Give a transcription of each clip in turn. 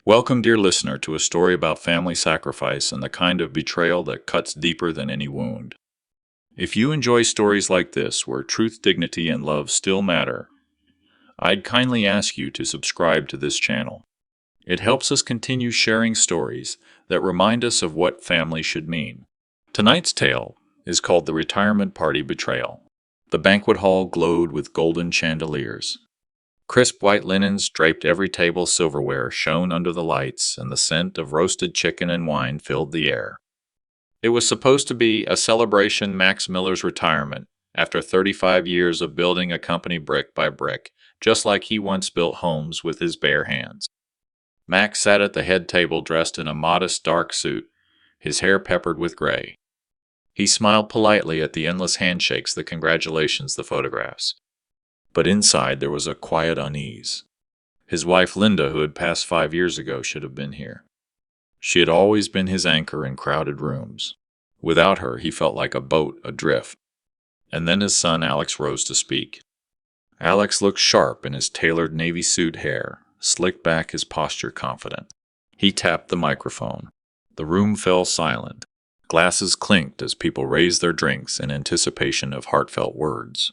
Welcome, dear listener, to a story about family sacrifice and the kind of betrayal that cuts deeper than any wound. If you enjoy stories like this, where truth, dignity, and love still matter, I'd kindly ask you to subscribe to this channel. It helps us continue sharing stories that remind us of what family should mean. Tonight's tale is called The Retirement Party Betrayal. The banquet hall glowed with golden chandeliers. Crisp white linens draped every table, silverware shone under the lights, and the scent of roasted chicken and wine filled the air. It was supposed to be a celebration Max Miller's retirement, after 35 years of building a company brick by brick, just like he once built homes with his bare hands. Max sat at the head table dressed in a modest dark suit, his hair peppered with gray. He smiled politely at the endless handshakes, the congratulations, the photographs. But inside there was a quiet unease. His wife Linda, who had passed 5 years ago, should have been here. She had always been his anchor in crowded rooms. Without her, he felt like a boat adrift. And then his son Alex rose to speak. Alex looked sharp in his tailored navy suit hair, slicked back, his posture confident. He tapped the microphone. The room fell silent. Glasses clinked as people raised their drinks in anticipation of heartfelt words.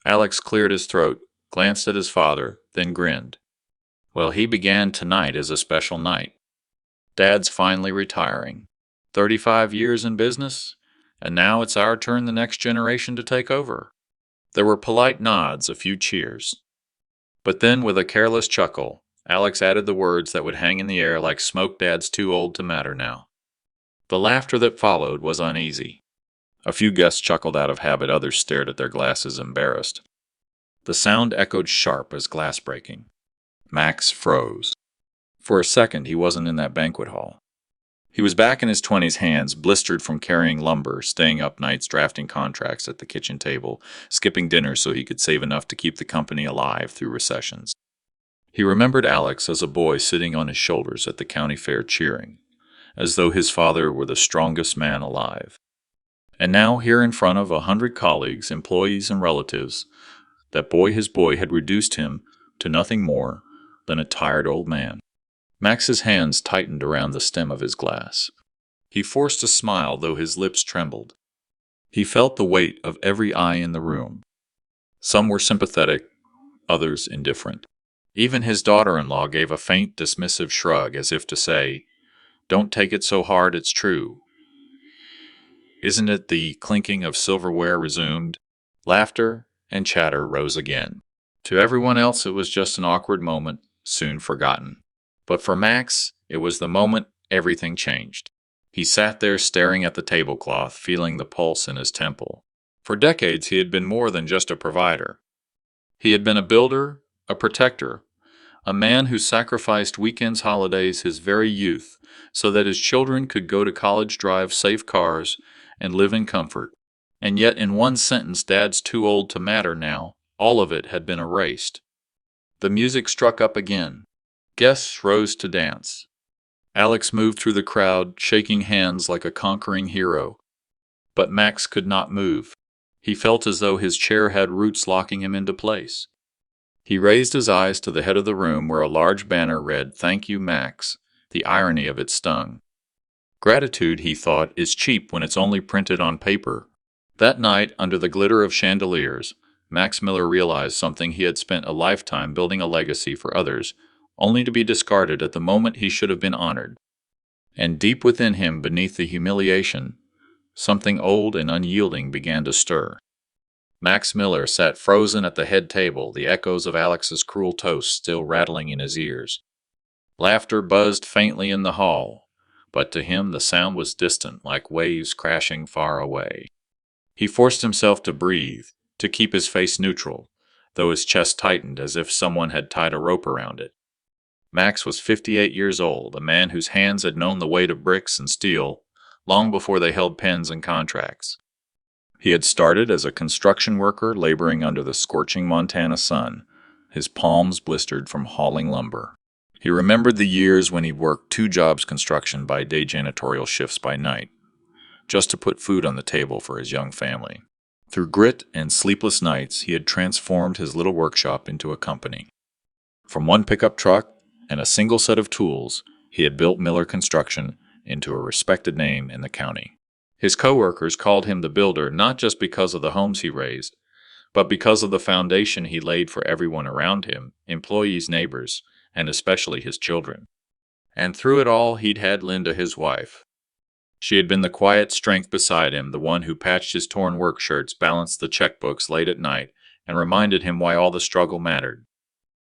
Alex cleared his throat, glanced at his father, then grinned. Well, he began tonight as a special night. Dad's finally retiring. 35 years in business, and now it's our turn, the next generation, to take over. There were polite nods, a few cheers. But then, with a careless chuckle, Alex added the words that would hang in the air like smoke: Dad's too old to matter now. The laughter that followed was uneasy. A few guests chuckled out of habit, others stared at their glasses, embarrassed. The sound echoed sharp as glass breaking. Max froze. For a second, he wasn't in that banquet hall. He was back in his 20s, hands blistered from carrying lumber, staying up nights drafting contracts at the kitchen table, skipping dinner so he could save enough to keep the company alive through recessions. He remembered Alex as a boy sitting on his shoulders at the county fair cheering, as though his father were the strongest man alive. And now, here in front of 100 colleagues, employees, and relatives, his boy had reduced him to nothing more than a tired old man. Max's hands tightened around the stem of his glass. He forced a smile, though his lips trembled. He felt the weight of every eye in the room. Some were sympathetic, others indifferent. Even his daughter-in-law gave a faint, dismissive shrug, as if to say, "Don't take it so hard, it's true." Isn't it? The clinking of silverware resumed. Laughter and chatter rose again. To everyone else, it was just an awkward moment, soon forgotten. But for Max, it was the moment everything changed. He sat there staring at the tablecloth, feeling the pulse in his temple. For decades, he had been more than just a provider. He had been a builder, a protector, a man who sacrificed weekends, holidays, his very youth, so that his children could go to college, drive safe cars, and live in comfort. And yet, in one sentence, Dad's too old to matter now, all of it had been erased. The music struck up again. Guests rose to dance. Alex moved through the crowd, shaking hands like a conquering hero. But Max could not move. He felt as though his chair had roots locking him into place. He raised his eyes to the head of the room, where a large banner read, "Thank you, Max." The irony of it stung. Gratitude, he thought, is cheap when it's only printed on paper. That night, under the glitter of chandeliers, Max Miller realized something. He had spent a lifetime building a legacy for others, only to be discarded at the moment he should have been honored. And deep within him, beneath the humiliation, something old and unyielding began to stir. Max Miller sat frozen at the head table, the echoes of Alex's cruel toast still rattling in his ears. Laughter buzzed faintly in the hall, but to him the sound was distant, like waves crashing far away. He forced himself to breathe, to keep his face neutral, though his chest tightened as if someone had tied a rope around it. Max was 58 years old, a man whose hands had known the weight of bricks and steel long before they held pens and contracts. He had started as a construction worker, laboring under the scorching Montana sun, his palms blistered from hauling lumber. He remembered the years when he worked 2 jobs, construction by day, janitorial shifts by night, just to put food on the table for his young family. Through grit and sleepless nights, he had transformed his little workshop into a company. From one pickup truck and a single set of tools, he had built Miller Construction into a respected name in the county. His coworkers called him the builder not just because of the homes he raised, but because of the foundation he laid for everyone around him, employees, neighbors, and especially his children. And through it all, he'd had Linda, his wife. She had been the quiet strength beside him, the one who patched his torn work shirts, balanced the checkbooks late at night, and reminded him why all the struggle mattered.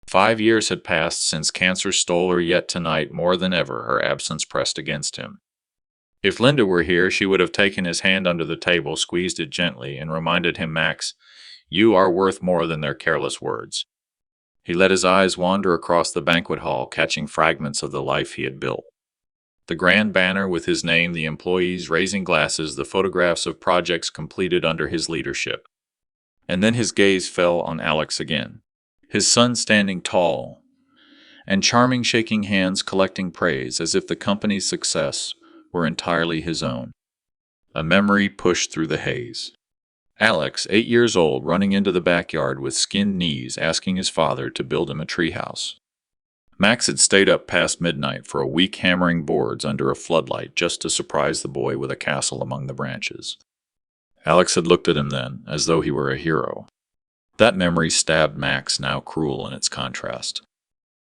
5 years had passed since cancer stole her, yet tonight, more than ever, her absence pressed against him. If Linda were here, she would have taken his hand under the table, squeezed it gently, and reminded him, "Max, you are worth more than their careless words." He let his eyes wander across the banquet hall, catching fragments of the life he had built. The grand banner with his name, the employees raising glasses, the photographs of projects completed under his leadership. And then his gaze fell on Alex again. His son standing tall and charming, shaking hands, collecting praise as if the company's success were entirely his own. A memory pushed through the haze. Alex, 8 years old, running into the backyard with skinned knees, asking his father to build him a treehouse. Max had stayed up past midnight for a week hammering boards under a floodlight just to surprise the boy with a castle among the branches. Alex had looked at him then, as though he were a hero. That memory stabbed Max, now cruel in its contrast.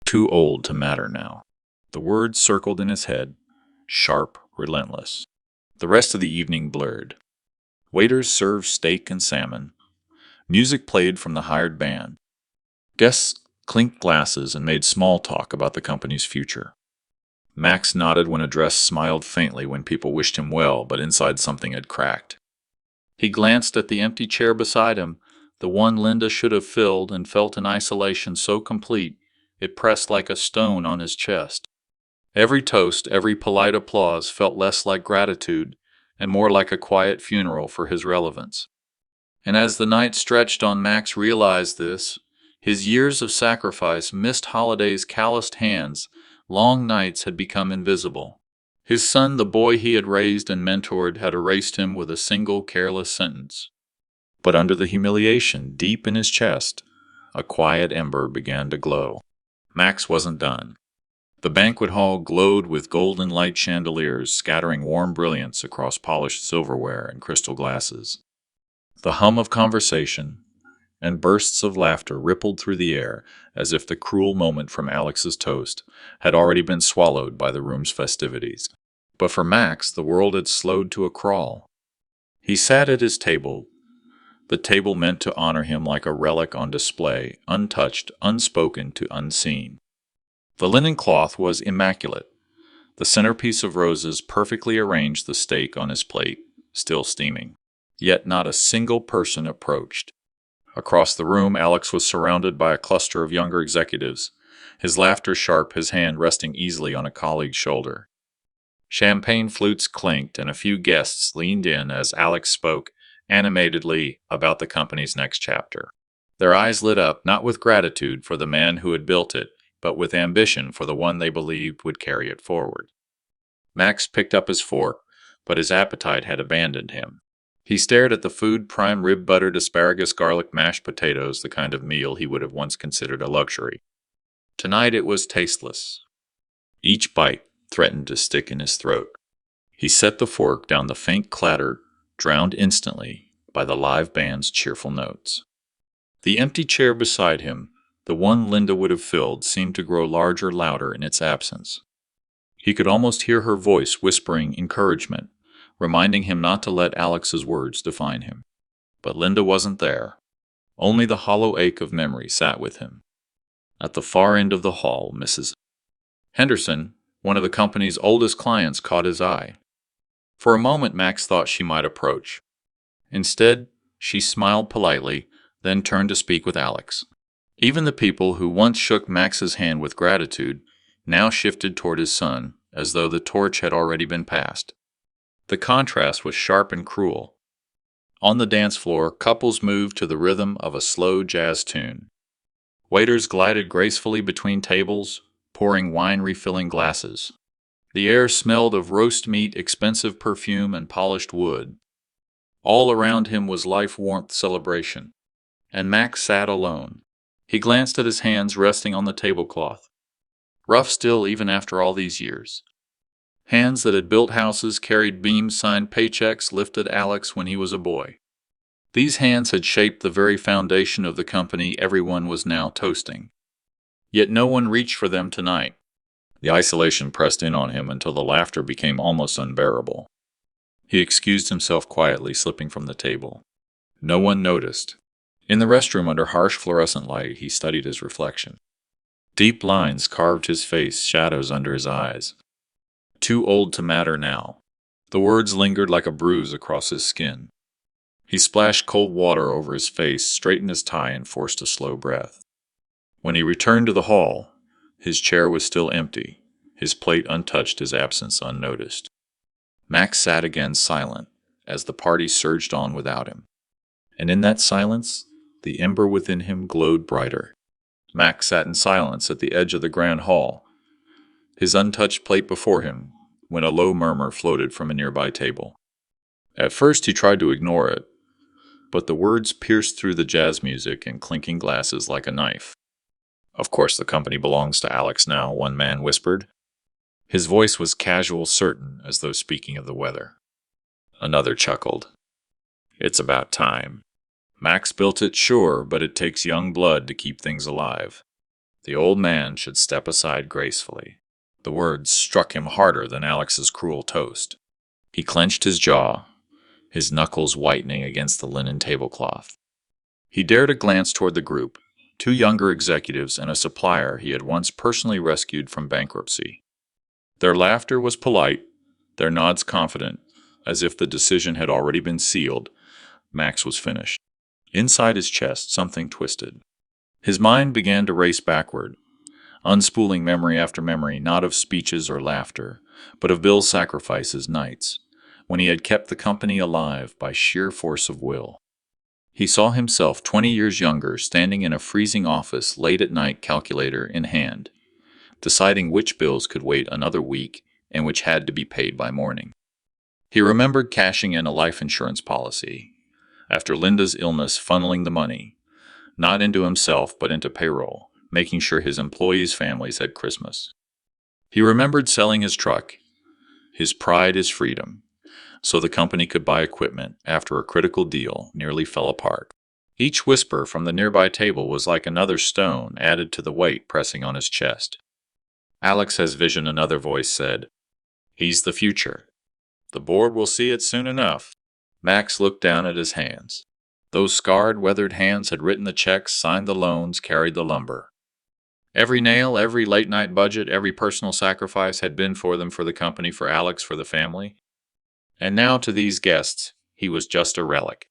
Too old to matter now. The words circled in his head, sharp, relentless. The rest of the evening blurred. Waiters served steak and salmon. Music played from the hired band. Guests clinked glasses and made small talk about the company's future. Max nodded when addressed, smiled faintly when people wished him well, but inside something had cracked. He glanced at the empty chair beside him, the one Linda should have filled, and felt an isolation so complete it pressed like a stone on his chest. Every toast, every polite applause felt less like gratitude and more like a quiet funeral for his relevance. And as the night stretched on, Max realized this. His years of sacrifice, missed holidays, calloused hands, long nights had become invisible. His son, the boy he had raised and mentored, had erased him with a single careless sentence. But under the humiliation, deep in his chest, a quiet ember began to glow. Max wasn't done. The banquet hall glowed with golden light chandeliers, scattering warm brilliance across polished silverware and crystal glasses. The hum of conversation and bursts of laughter rippled through the air as if the cruel moment from Alex's toast had already been swallowed by the room's festivities. But for Max, the world had slowed to a crawl. He sat at his table, the table meant to honor him like a relic on display, untouched, unspoken to unseen. The linen cloth was immaculate. The centerpiece of roses perfectly arranged the steak on his plate, still steaming. Yet not a single person approached. Across the room, Alex was surrounded by a cluster of younger executives, his laughter sharp, his hand resting easily on a colleague's shoulder. Champagne flutes clinked, and a few guests leaned in as Alex spoke animatedly about the company's next chapter. Their eyes lit up, not with gratitude for the man who had built it, but with ambition for the one they believed would carry it forward. Max picked up his fork, but his appetite had abandoned him. He stared at the food, prime rib, buttered asparagus, garlic, mashed potatoes, the kind of meal he would have once considered a luxury. Tonight it was tasteless. Each bite threatened to stick in his throat. He set the fork down, the faint clatter drowned instantly by the live band's cheerful notes. The empty chair beside him, the one Linda would have filled, seemed to grow larger, louder in its absence. He could almost hear her voice whispering encouragement, reminding him not to let Alex's words define him. But Linda wasn't there. Only the hollow ache of memory sat with him. At the far end of the hall, Mrs. Henderson, one of the company's oldest clients, caught his eye. For a moment, Max thought she might approach. Instead, she smiled politely, then turned to speak with Alex. Even the people who once shook Max's hand with gratitude now shifted toward his son, as though the torch had already been passed. The contrast was sharp and cruel. On the dance floor, couples moved to the rhythm of a slow jazz tune. Waiters glided gracefully between tables, pouring wine, refilling glasses. The air smelled of roast meat, expensive perfume, and polished wood. All around him was life, warmth, celebration. And Max sat alone. He glanced at his hands resting on the tablecloth. rough still even after all these years. Hands that had built houses, carried beams, signed paychecks, lifted Alex when he was a boy. These hands had shaped the very foundation of the company everyone was now toasting. Yet no one reached for them tonight. The isolation pressed in on him until the laughter became almost unbearable. He excused himself quietly, slipping from the table. No one noticed. In the restroom under harsh fluorescent light, he studied his reflection. Deep lines carved his face, shadows under his eyes. Too old to matter now. The words lingered like a bruise across his skin. He splashed cold water over his face, straightened his tie, and forced a slow breath. When he returned to the hall, his chair was still empty, his plate untouched, his absence unnoticed. Max sat again silent, as the party surged on without him. And in that silence, the ember within him glowed brighter. Max sat in silence at the edge of the grand hall, his untouched plate before him, when a low murmur floated from a nearby table. At first he tried to ignore it, but the words pierced through the jazz music and clinking glasses like a knife. "Of course the company belongs to Alex now," one man whispered. His voice was casual, certain, as though speaking of the weather. Another chuckled. "It's about time. Max built it, sure, but it takes young blood to keep things alive. The old man should step aside gracefully." The words struck him harder than Alex's cruel toast. He clenched his jaw, his knuckles whitening against the linen tablecloth. He dared a glance toward the group, two younger executives and a supplier he had once personally rescued from bankruptcy. Their laughter was polite, their nods confident, as if the decision had already been sealed. Max was finished. Inside his chest, something twisted. His mind began to race backward, unspooling memory after memory, not of speeches or laughter, but of Bill's sacrifices nights, when he had kept the company alive by sheer force of will. He saw himself 20 years younger, standing in a freezing office late at night, calculator in hand, deciding which bills could wait another week and which had to be paid by morning. He remembered cashing in a life insurance policy, after Linda's illness, funneling the money, not into himself but into payroll, making sure his employees' families had Christmas. He remembered selling his truck, his pride, his freedom, so the company could buy equipment after a critical deal nearly fell apart. Each whisper from the nearby table was like another stone added to the weight pressing on his chest. "Alex has vision," another voice said. "He's the future. The board will see it soon enough." Max looked down at his hands. Those scarred, weathered hands had written the checks, signed the loans, carried the lumber. Every nail, every late-night budget, every personal sacrifice had been for them, for the company, for Alex, for the family. And now to these guests, he was just a relic.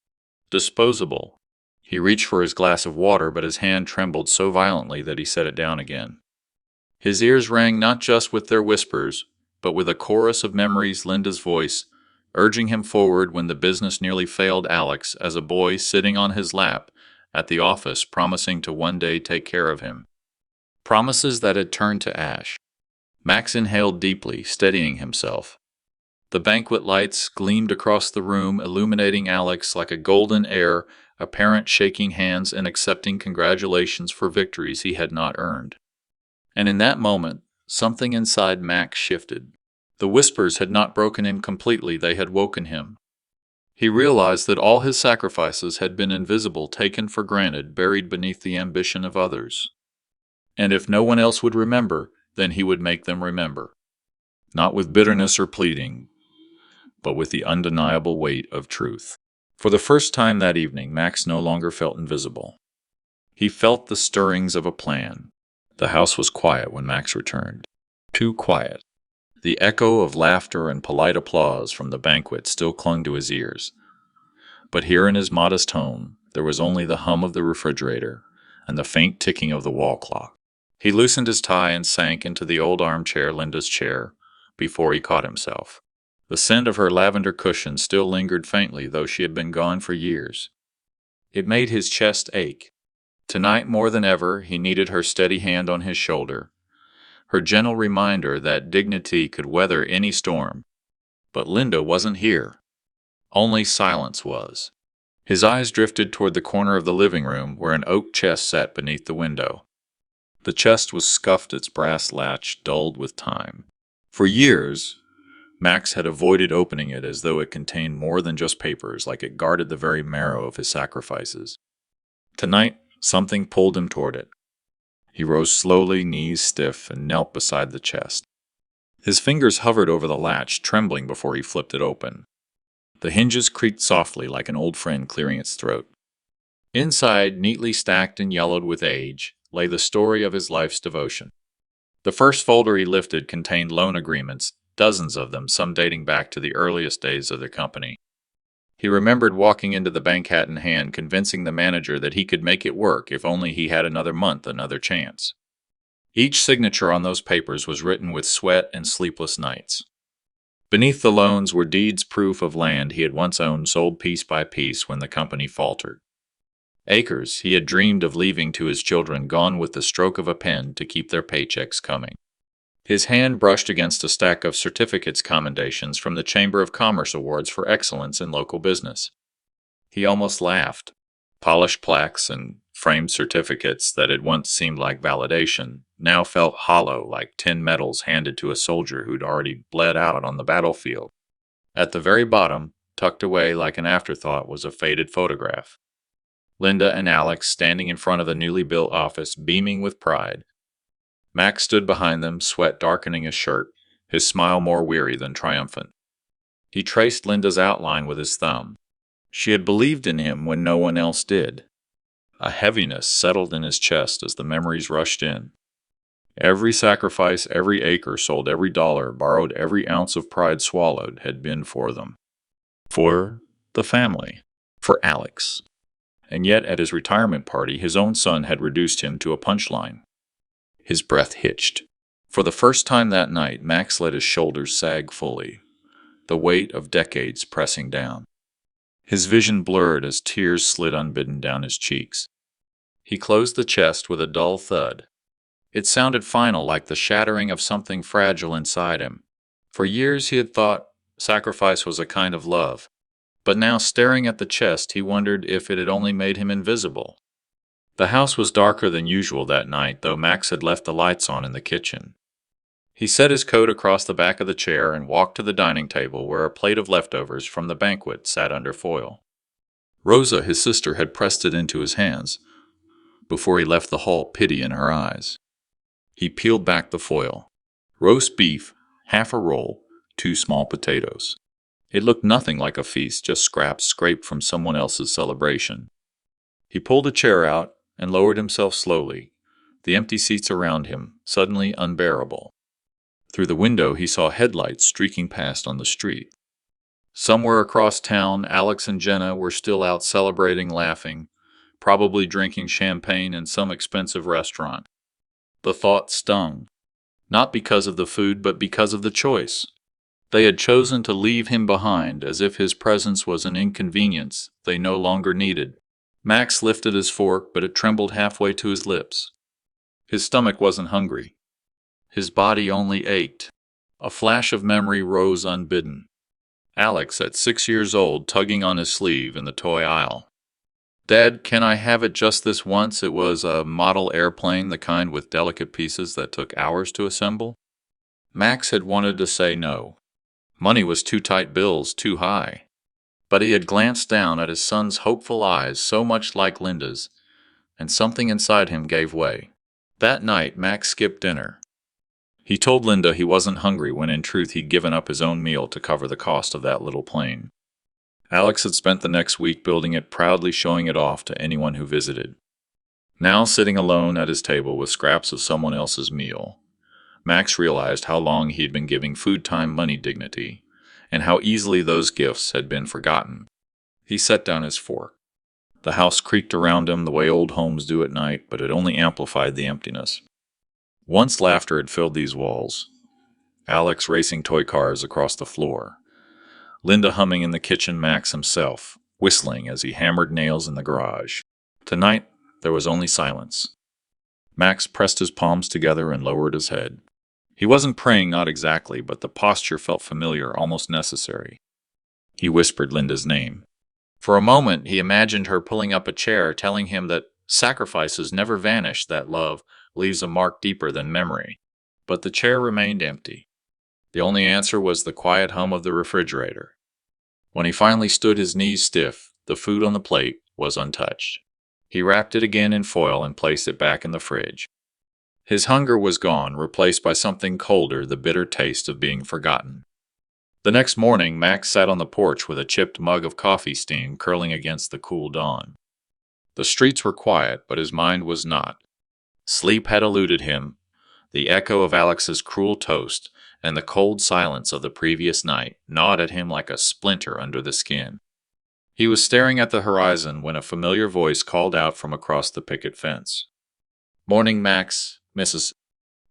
Disposable. He reached for his glass of water, but his hand trembled so violently that he set it down again. His ears rang not just with their whispers, but with a chorus of memories, Linda's voice, urging him forward when the business nearly failed, Alex, as a boy sitting on his lap at the office, promising to one day take care of him. Promises that had turned to ash. Max inhaled deeply, steadying himself. The banquet lights gleamed across the room, illuminating Alex like a golden heir, a parent shaking hands and accepting congratulations for victories he had not earned. And in that moment, something inside Max shifted. The whispers had not broken him completely, they had woken him. He realized that all his sacrifices had been invisible, taken for granted, buried beneath the ambition of others. And if no one else would remember, then he would make them remember. Not with bitterness or pleading, but with the undeniable weight of truth. For the first time that evening, Max no longer felt invisible. He felt the stirrings of a plan. The house was quiet when Max returned. Too quiet. The echo of laughter and polite applause from the banquet still clung to his ears. But here in his modest home, there was only the hum of the refrigerator and the faint ticking of the wall clock. He loosened his tie and sank into the old armchair, Linda's chair, before he caught himself. The scent of her lavender cushion still lingered faintly, though she had been gone for years. It made his chest ache. Tonight, more than ever, he needed her steady hand on his shoulder, her gentle reminder that dignity could weather any storm. But Linda wasn't here. Only silence was. His eyes drifted toward the corner of the living room where an oak chest sat beneath the window. The chest was scuffed, its brass latch dulled with time. For years, Max had avoided opening it as though it contained more than just papers, like it guarded the very marrow of his sacrifices. Tonight, something pulled him toward it. He rose slowly, knees stiff, and knelt beside the chest. His fingers hovered over the latch, trembling before he flipped it open. The hinges creaked softly like an old friend clearing its throat. Inside, neatly stacked and yellowed with age, lay the story of his life's devotion. The first folder he lifted contained loan agreements, dozens of them, some dating back to the earliest days of the company. He remembered walking into the bank hat in hand, convincing the manager that he could make it work if only he had another month, another chance. Each signature on those papers was written with sweat and sleepless nights. Beneath the loans were deeds, proof of land he had once owned, sold piece by piece when the company faltered. Acres he had dreamed of leaving to his children, gone with the stroke of a pen to keep their paychecks coming. His hand brushed against a stack of certificates, commendations from the Chamber of Commerce awards for excellence in local business. He almost laughed. Polished plaques and framed certificates that had once seemed like validation now felt hollow, like tin medals handed to a soldier who'd already bled out on the battlefield. At the very bottom, tucked away like an afterthought, was a faded photograph. Linda and Alex standing in front of the newly built office, beaming with pride. Max stood behind them, sweat darkening his shirt, his smile more weary than triumphant. He traced Linda's outline with his thumb. She had believed in him when no one else did. A heaviness settled in his chest as the memories rushed in. Every sacrifice, every acre sold, every dollar borrowed, every ounce of pride swallowed had been for them. For the family. For Alex. And yet at his retirement party, his own son had reduced him to a punchline. His breath hitched. For the first time that night, Max let his shoulders sag fully, the weight of decades pressing down. His vision blurred as tears slid unbidden down his cheeks. He closed the chest with a dull thud. It sounded final, like the shattering of something fragile inside him. For years he had thought sacrifice was a kind of love, but now, staring at the chest, he wondered if it had only made him invisible. The house was darker than usual that night, though Max had left the lights on in the kitchen. He set his coat across the back of the chair and walked to the dining table, where a plate of leftovers from the banquet sat under foil. Rosa, his sister, had pressed it into his hands before he left the hall, pity in her eyes. He peeled back the foil. Roast beef, half a roll, 2 small potatoes. It looked nothing like a feast, just scraps scraped from someone else's celebration. He pulled a chair out and lowered himself slowly, the empty seats around him suddenly unbearable. Through the window he saw headlights streaking past on the street. Somewhere across town, Alex and Jenna were still out celebrating, laughing, probably drinking champagne in some expensive restaurant. The thought stung, not because of the food, but because of the choice. They had chosen to leave him behind, as if his presence was an inconvenience they no longer needed. Max lifted his fork, but it trembled halfway to his lips. His stomach wasn't hungry. His body only ached. A flash of memory rose unbidden. Alex, at 6 years old, tugging on his sleeve in the toy aisle. "Dad, can I have it just this once?" It was a model airplane, the kind with delicate pieces that took hours to assemble. Max had wanted to say no. Money was too tight, bills too high. But he had glanced down at his son's hopeful eyes, so much like Linda's, and something inside him gave way. That night, Max skipped dinner. He told Linda he wasn't hungry when in truth he'd given up his own meal to cover the cost of that little plane. Alex had spent the next week building it, proudly showing it off to anyone who visited. Now, sitting alone at his table with scraps of someone else's meal, Max realized how long he'd been giving food time money dignity, and how easily those gifts had been forgotten. He set down his fork. The house creaked around him the way old homes do at night, but it only amplified the emptiness. Once laughter had filled these walls. Alex racing toy cars across the floor. Linda humming in the kitchen, Max himself whistling as he hammered nails in the garage. Tonight, there was only silence. Max pressed his palms together and lowered his head. He wasn't praying, not exactly, but the posture felt familiar, almost necessary. He whispered Linda's name. For a moment, he imagined her pulling up a chair, telling him that sacrifices never vanished, that love leaves a mark deeper than memory. But the chair remained empty. The only answer was the quiet hum of the refrigerator. When he finally stood, his knees stiff, the food on the plate was untouched. He wrapped it again in foil and placed it back in the fridge. His hunger was gone, replaced by something colder, the bitter taste of being forgotten. The next morning, Max sat on the porch with a chipped mug of coffee steam curling against the cool dawn. The streets were quiet, but his mind was not. Sleep had eluded him. The echo of Alex's cruel toast and the cold silence of the previous night gnawed at him like a splinter under the skin. He was staring at the horizon when a familiar voice called out from across the picket fence. "Morning, Max," Mrs.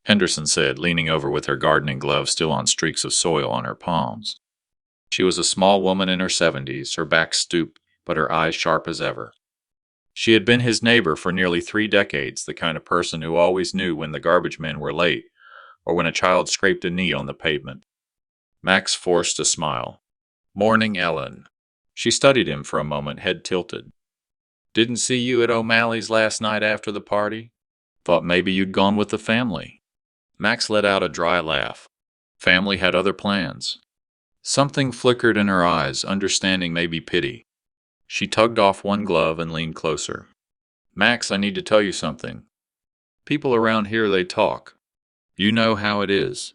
Henderson said, leaning over with her gardening gloves still on streaks of soil on her palms. She was a small woman in her 70s, her back stooped, but her eyes sharp as ever. She had been his neighbor for nearly 3 decades, the kind of person who always knew when the garbage men were late or when a child scraped a knee on the pavement. Max forced a smile. "Morning, Ellen." She studied him for a moment, head tilted. "Didn't see you at O'Malley's last night after the party? Thought maybe you'd gone with the family." Max let out a dry laugh. Family had other plans. Something flickered in her eyes, understanding, maybe pity. She tugged off one glove and leaned closer. "Max, I need to tell you something. People around here, they talk. You know how it is.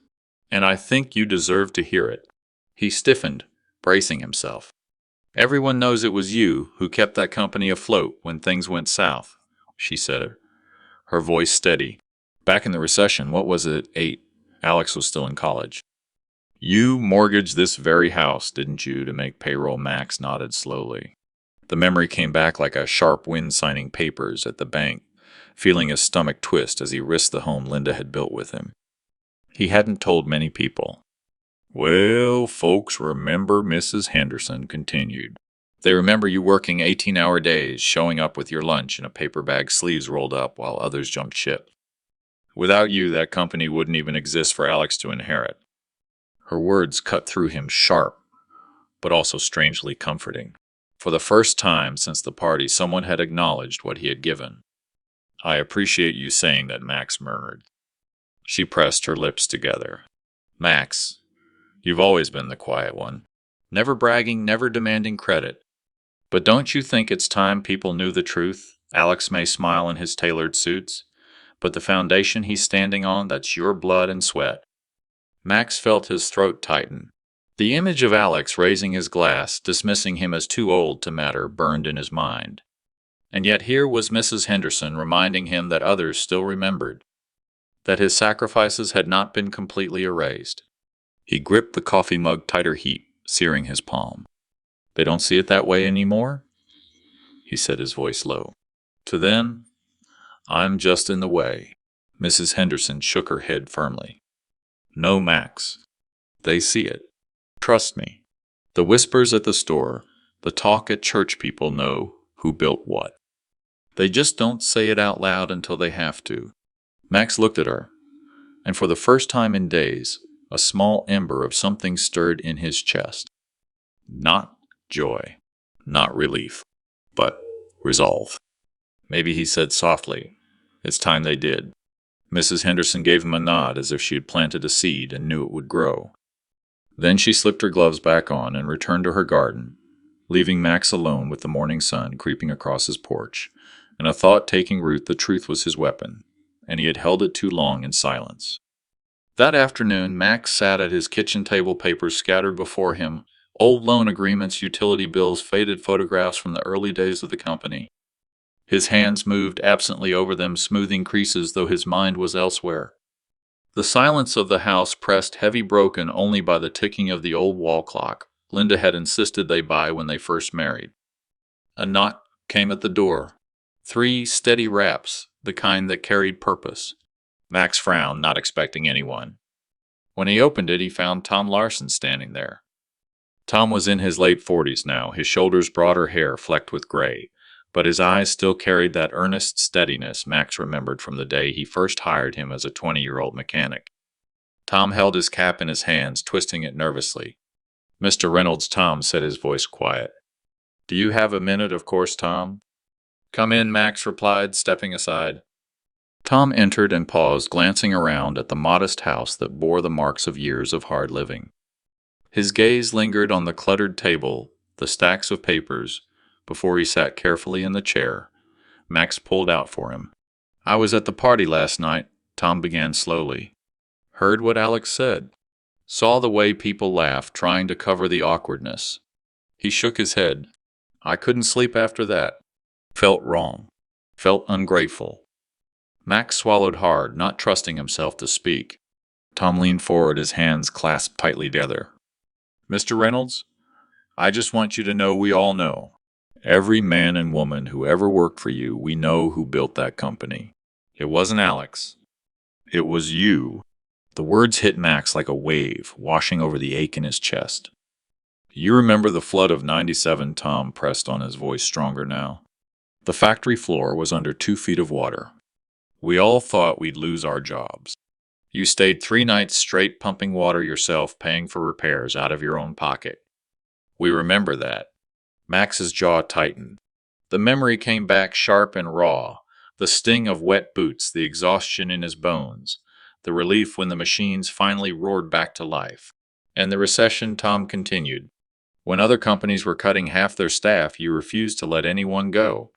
And I think you deserve to hear it." He stiffened, bracing himself. "Everyone knows it was you who kept that company afloat when things went south," she said, her voice steady. "Back in the recession, what was it, 8? Alex was still in college. You mortgaged this very house, didn't you, to make payroll?" Max nodded slowly. The memory came back like a sharp wind signing papers at the bank, feeling his stomach twist as he risked the home Linda had built with him. He hadn't told many people. "Well, folks remember," Mrs. Henderson continued. "They remember you working 18-hour days, showing up with your lunch in a paper bag, sleeves rolled up, while others jumped ship. Without you, that company wouldn't even exist for Alex to inherit." Her words cut through him sharp, but also strangely comforting. For the first time since the party, someone had acknowledged what he had given. "I appreciate you saying that," Max murmured. She pressed her lips together. "Max, you've always been the quiet one. Never bragging, never demanding credit. But don't you think it's time people knew the truth? Alex may smile in his tailored suits, but the foundation he's standing on, that's your blood and sweat." Max felt his throat tighten. The image of Alex raising his glass, dismissing him as too old to matter, burned in his mind. And yet here was Mrs. Henderson reminding him that others still remembered, that his sacrifices had not been completely erased. He gripped the coffee mug tighter, heat searing his palm. "They don't see it that way anymore?" he said, his voice low. "To them, I'm just in the way." Mrs. Henderson shook her head firmly. "No, Max. They see it. Trust me. The whispers at the store, the talk at church, people know who built what. They just don't say it out loud until they have to." Max looked at her, and for the first time in days, a small ember of something stirred in his chest. Not joy, not relief, but resolve. "Maybe," he said softly, "it's time they did." Mrs. Henderson gave him a nod as if she had planted a seed and knew it would grow. Then she slipped her gloves back on and returned to her garden, leaving Max alone with the morning sun creeping across his porch, and a thought taking root. The truth was his weapon, and he had held it too long in silence. That afternoon, Max sat at his kitchen table, papers scattered before him, old loan agreements, utility bills, faded photographs from the early days of the company. His hands moved absently over them, smoothing creases, though his mind was elsewhere. The silence of the house pressed heavy, broken only by the ticking of the old wall clock Linda had insisted they buy when they first married. A knock came at the door. 3 steady raps, the kind that carried purpose. Max frowned, not expecting anyone. When he opened it, he found Tom Larson standing there. Tom was in his late 40s now, his shoulders broader, hair flecked with gray, but his eyes still carried that earnest steadiness Max remembered from the day he first hired him as a 20-year-old mechanic. Tom held his cap in his hands, twisting it nervously. "Mr. Reynolds," Tom said, his voice quiet. "Do you have a minute?" "Of course, Tom." "Come in," Max replied, stepping aside. Tom entered and paused, glancing around at the modest house that bore the marks of years of hard living. His gaze lingered on the cluttered table, the stacks of papers, before he sat carefully in the chair Max pulled out for him. "I was at the party last night," Tom began slowly. "Heard what Alex said. Saw the way people laughed, trying to cover the awkwardness." He shook his head. "I couldn't sleep after that. Felt wrong. Felt ungrateful." Max swallowed hard, not trusting himself to speak. Tom leaned forward, his hands clasped tightly together. "Mr. Reynolds, I just want you to know we all know. Every man and woman who ever worked for you, we know who built that company. It wasn't Alex. It was you." The words hit Max like a wave, washing over the ache in his chest. "You remember the flood of '97, Tom pressed on, his voice stronger now. "The factory floor was under 2 feet of water. We all thought we'd lose our jobs. You stayed 3 nights straight pumping water yourself, paying for repairs out of your own pocket. We remember that." Max's jaw tightened. The memory came back sharp and raw, the sting of wet boots, the exhaustion in his bones, the relief when the machines finally roared back to life. "And the recession," Tom continued. "When other companies were cutting half their staff, you refused to let anyone go.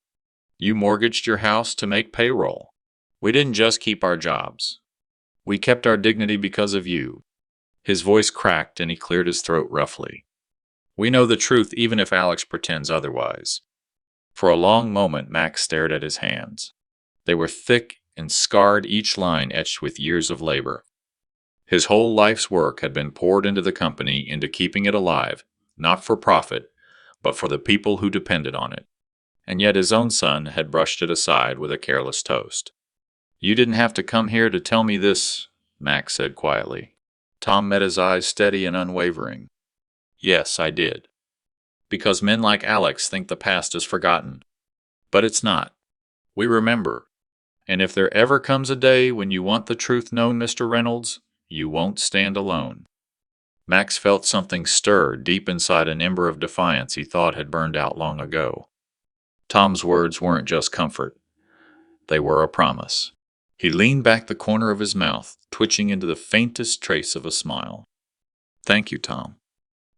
You mortgaged your house to make payroll. We didn't just keep our jobs. We kept our dignity because of you." His voice cracked and he cleared his throat roughly. "We know the truth even if Alex pretends otherwise." For a long moment, Max stared at his hands. They were thick and scarred, each line etched with years of labor. His whole life's work had been poured into the company, into keeping it alive, not for profit, but for the people who depended on it. And yet his own son had brushed it aside with a careless toast. "You didn't have to come here to tell me this," Max said quietly. Tom met his eyes, steady and unwavering. "Yes, I did. Because men like Alex think the past is forgotten. But it's not. We remember. And if there ever comes a day when you want the truth known, Mr. Reynolds, you won't stand alone." Max felt something stir deep inside, an ember of defiance he thought had burned out long ago. Tom's words weren't just comfort. They were a promise. He leaned back, the corner of his mouth twitching into the faintest trace of a smile. "Thank you, Tom.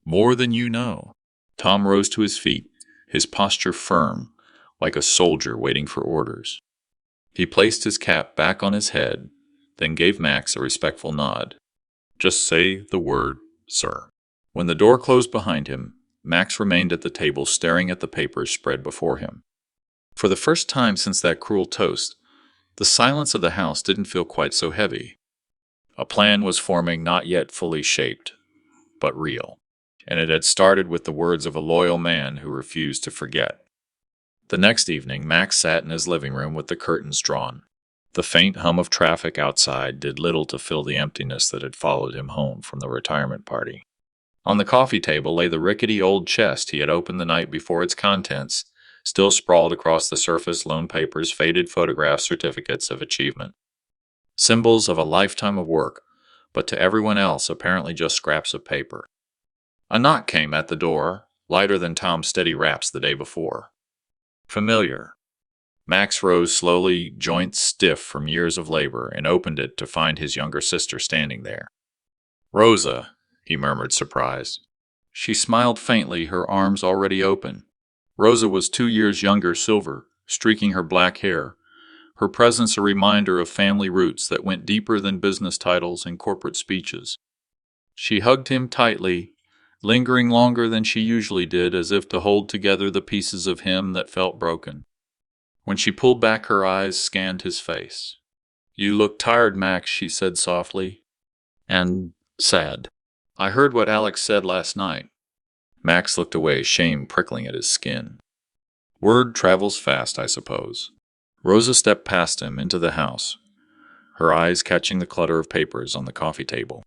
More than you know." Tom rose to his feet, his posture firm, like a soldier waiting for orders. He placed his cap back on his head, then gave Max a respectful nod. "Just say the word, sir." When the door closed behind him, Max remained at the table, staring at the papers spread before him. For the first time since that cruel toast, the silence of the house didn't feel quite so heavy. A plan was forming, not yet fully shaped, but real. And it had started with the words of a loyal man who refused to forget. The next evening, Max sat in his living room with the curtains drawn. The faint hum of traffic outside did little to fill the emptiness that had followed him home from the retirement party. On the coffee table lay the rickety old chest he had opened the night before, its contents still sprawled across the surface: loan papers, faded photographs, certificates of achievement. Symbols of a lifetime of work, but to everyone else apparently just scraps of paper. A knock came at the door, lighter than Tom's steady raps the day before. Familiar. Max rose slowly, joints stiff from years of labor, and opened it to find his younger sister standing there. "Rosa," he murmured, surprised. She smiled faintly, her arms already open. Rosa was 2 years younger, silver, streaking her black hair, her presence a reminder of family roots that went deeper than business titles and corporate speeches. She hugged him tightly, lingering longer than she usually did, as if to hold together the pieces of him that felt broken. When she pulled back, her eyes scanned his face. "You look tired, Max," she said softly. "And sad. I heard what Alex said last night." Max looked away, shame prickling at his skin. "Word travels fast, I suppose." Rosa stepped past him into the house, her eyes catching the clutter of papers on the coffee table.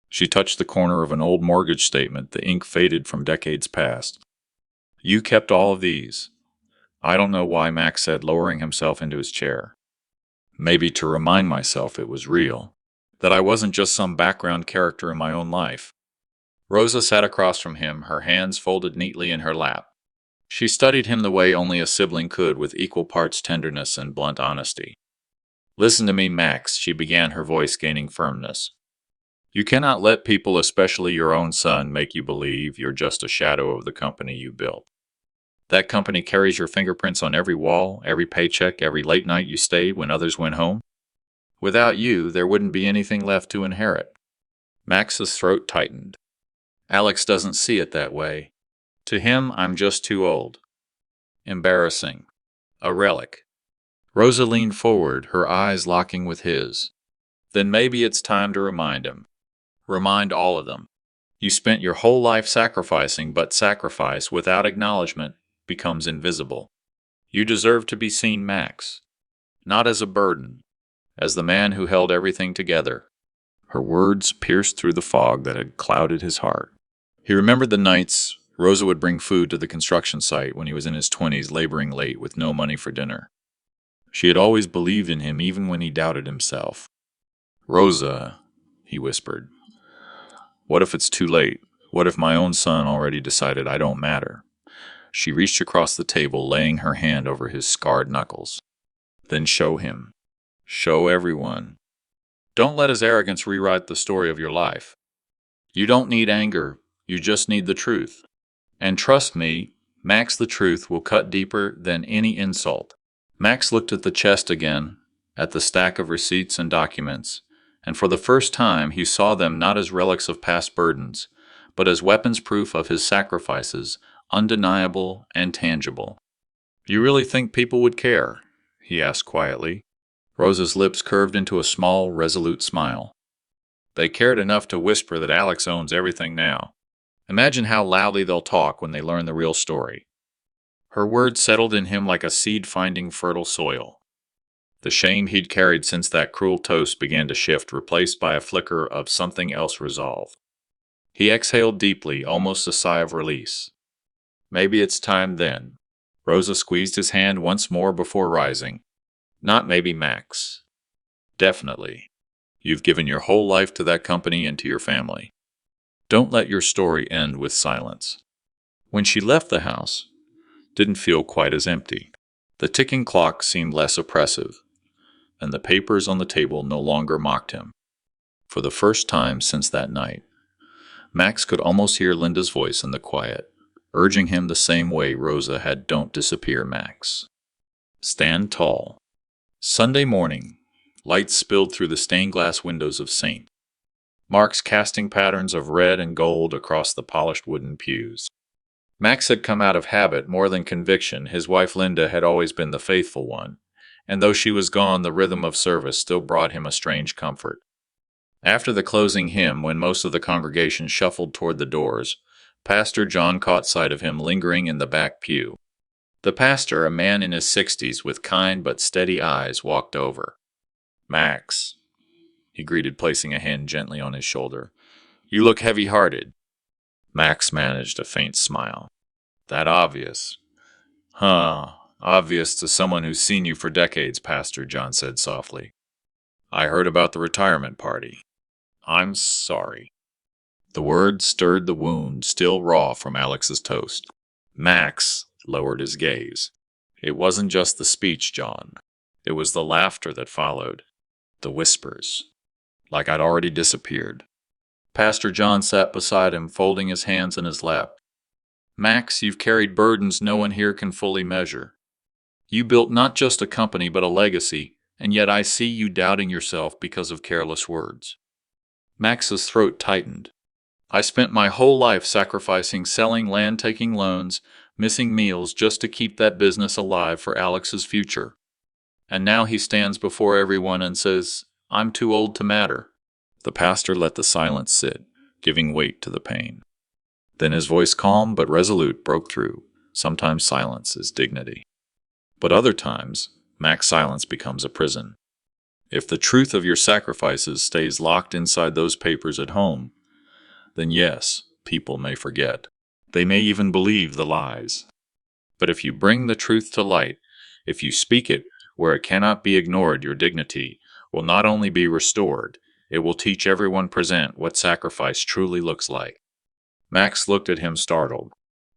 She touched the corner of an old mortgage statement, the ink faded from decades past. "You kept all of these?" "I don't know why," Max said, lowering himself into his chair. "Maybe to remind myself it was real, that I wasn't just some background character in my own life." Rosa sat across from him, her hands folded neatly in her lap. She studied him the way only a sibling could, with equal parts tenderness and blunt honesty. Listen to me, Max, she began, her voice gaining firmness. You cannot let people, especially your own son, make you believe you're just a shadow of the company you built. That company carries your fingerprints on every wall, every paycheck, every late night you stayed when others went home. Without you, there wouldn't be anything left to inherit. Max's throat tightened. Alex doesn't see it that way. To him, I'm just too old. Embarrassing. A relic. Rosa leaned forward, her eyes locking with his. Then maybe it's time to remind him. Remind all of them. You spent your whole life sacrificing, but sacrifice without acknowledgement becomes invisible. You deserve to be seen, Max. Not as a burden, as the man who held everything together. Her words pierced through the fog that had clouded his heart. He remembered the nights Rosa would bring food to the construction site when he was in his 20s, laboring late with no money for dinner. She had always believed in him even when he doubted himself. Rosa, he whispered, what if it's too late? What if my own son already decided I don't matter? She reached across the table, laying her hand over his scarred knuckles. Then show him. Show everyone. Don't let his arrogance rewrite the story of your life. You don't need anger, you just need the truth. And trust me, Max, the truth will cut deeper than any insult. Max looked at the chest again, at the stack of receipts and documents, and for the first time he saw them not as relics of past burdens, but as weapons proof of his sacrifices, undeniable and tangible. You really think people would care? He asked quietly. Rosa's lips curved into a small, resolute smile. They cared enough to whisper that Alex owns everything now. Imagine how loudly they'll talk when they learn the real story. Her words settled in him like a seed finding fertile soil. The shame he'd carried since that cruel toast began to shift, replaced by a flicker of something else resolved. He exhaled deeply, almost a sigh of release. Maybe it's time then. Rosa squeezed his hand once more before rising. Not maybe, Max. Definitely. You've given your whole life to that company and to your family. Don't let your story end with silence. When she left the house, didn't feel quite as empty. The ticking clock seemed less oppressive, and the papers on the table no longer mocked him. For the first time since that night, Max could almost hear Linda's voice in the quiet, urging him the same way Rosa had. Don't disappear, Max. Stand tall. Sunday morning, light spilled through the stained glass windows of St. Mark's, casting patterns of red and gold across the polished wooden pews. Max had come out of habit more than conviction. His wife Linda had always been the faithful one, and though she was gone, the rhythm of service still brought him a strange comfort. After the closing hymn, when most of the congregation shuffled toward the doors, Pastor John caught sight of him lingering in the back pew. The pastor, a man in his 60s with kind but steady eyes, walked over. Max, he greeted, placing a hand gently on his shoulder. You look heavy-hearted. Max managed a faint smile. That obvious? Obvious to someone who's seen you for decades, Pastor John said softly. I heard about the retirement party. I'm sorry. The words stirred the wound still raw from Alex's toast. Max lowered his gaze. It wasn't just the speech, John. It was the laughter that followed. The whispers. Like I'd already disappeared. Pastor John sat beside him, folding his hands in his lap. Max, you've carried burdens no one here can fully measure. You built not just a company but a legacy, and yet I see you doubting yourself because of careless words. Max's throat tightened. I spent my whole life sacrificing, selling land, taking loans, missing meals just to keep that business alive for Alex's future. And now he stands before everyone and says, I'm too old to matter. The pastor let the silence sit, giving weight to the pain. Then his voice, calm but resolute, broke through. Sometimes silence is dignity. But other times, Max's silence becomes a prison. If the truth of your sacrifices stays locked inside those papers at home, then yes, people may forget. They may even believe the lies. But if you bring the truth to light, if you speak it where it cannot be ignored, your dignity will not only be restored, it will teach everyone present what sacrifice truly looks like. Max looked at him, startled.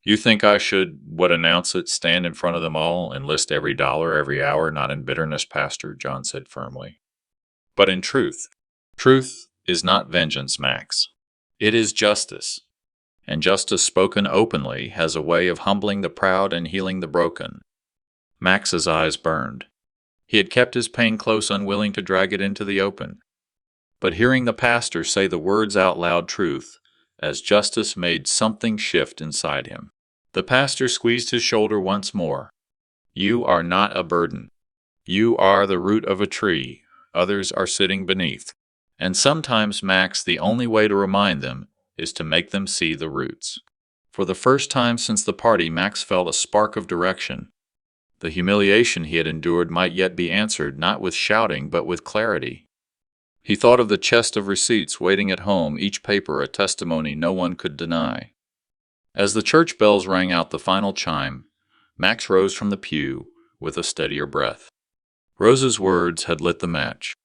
You think I should, announce it, stand in front of them all, and list every dollar, every hour, not in bitterness, Pastor, John said firmly. But in truth. Truth is not vengeance, Max. It is justice. And justice spoken openly has a way of humbling the proud and healing the broken. Max's eyes burned. He had kept his pain close, unwilling to drag it into the open. But hearing the pastor say the words out loud, truth, as justice, made something shift inside him. The pastor squeezed his shoulder once more. You are not a burden. You are the root of a tree others are sitting beneath. And sometimes, Max, the only way to remind them is to make them see the roots. For the first time since the party, Max felt a spark of direction. The humiliation he had endured might yet be answered, not with shouting, but with clarity. He thought of the chest of receipts waiting at home, each paper a testimony no one could deny. As the church bells rang out the final chime, Max rose from the pew with a steadier breath. Rosa's words had lit the match.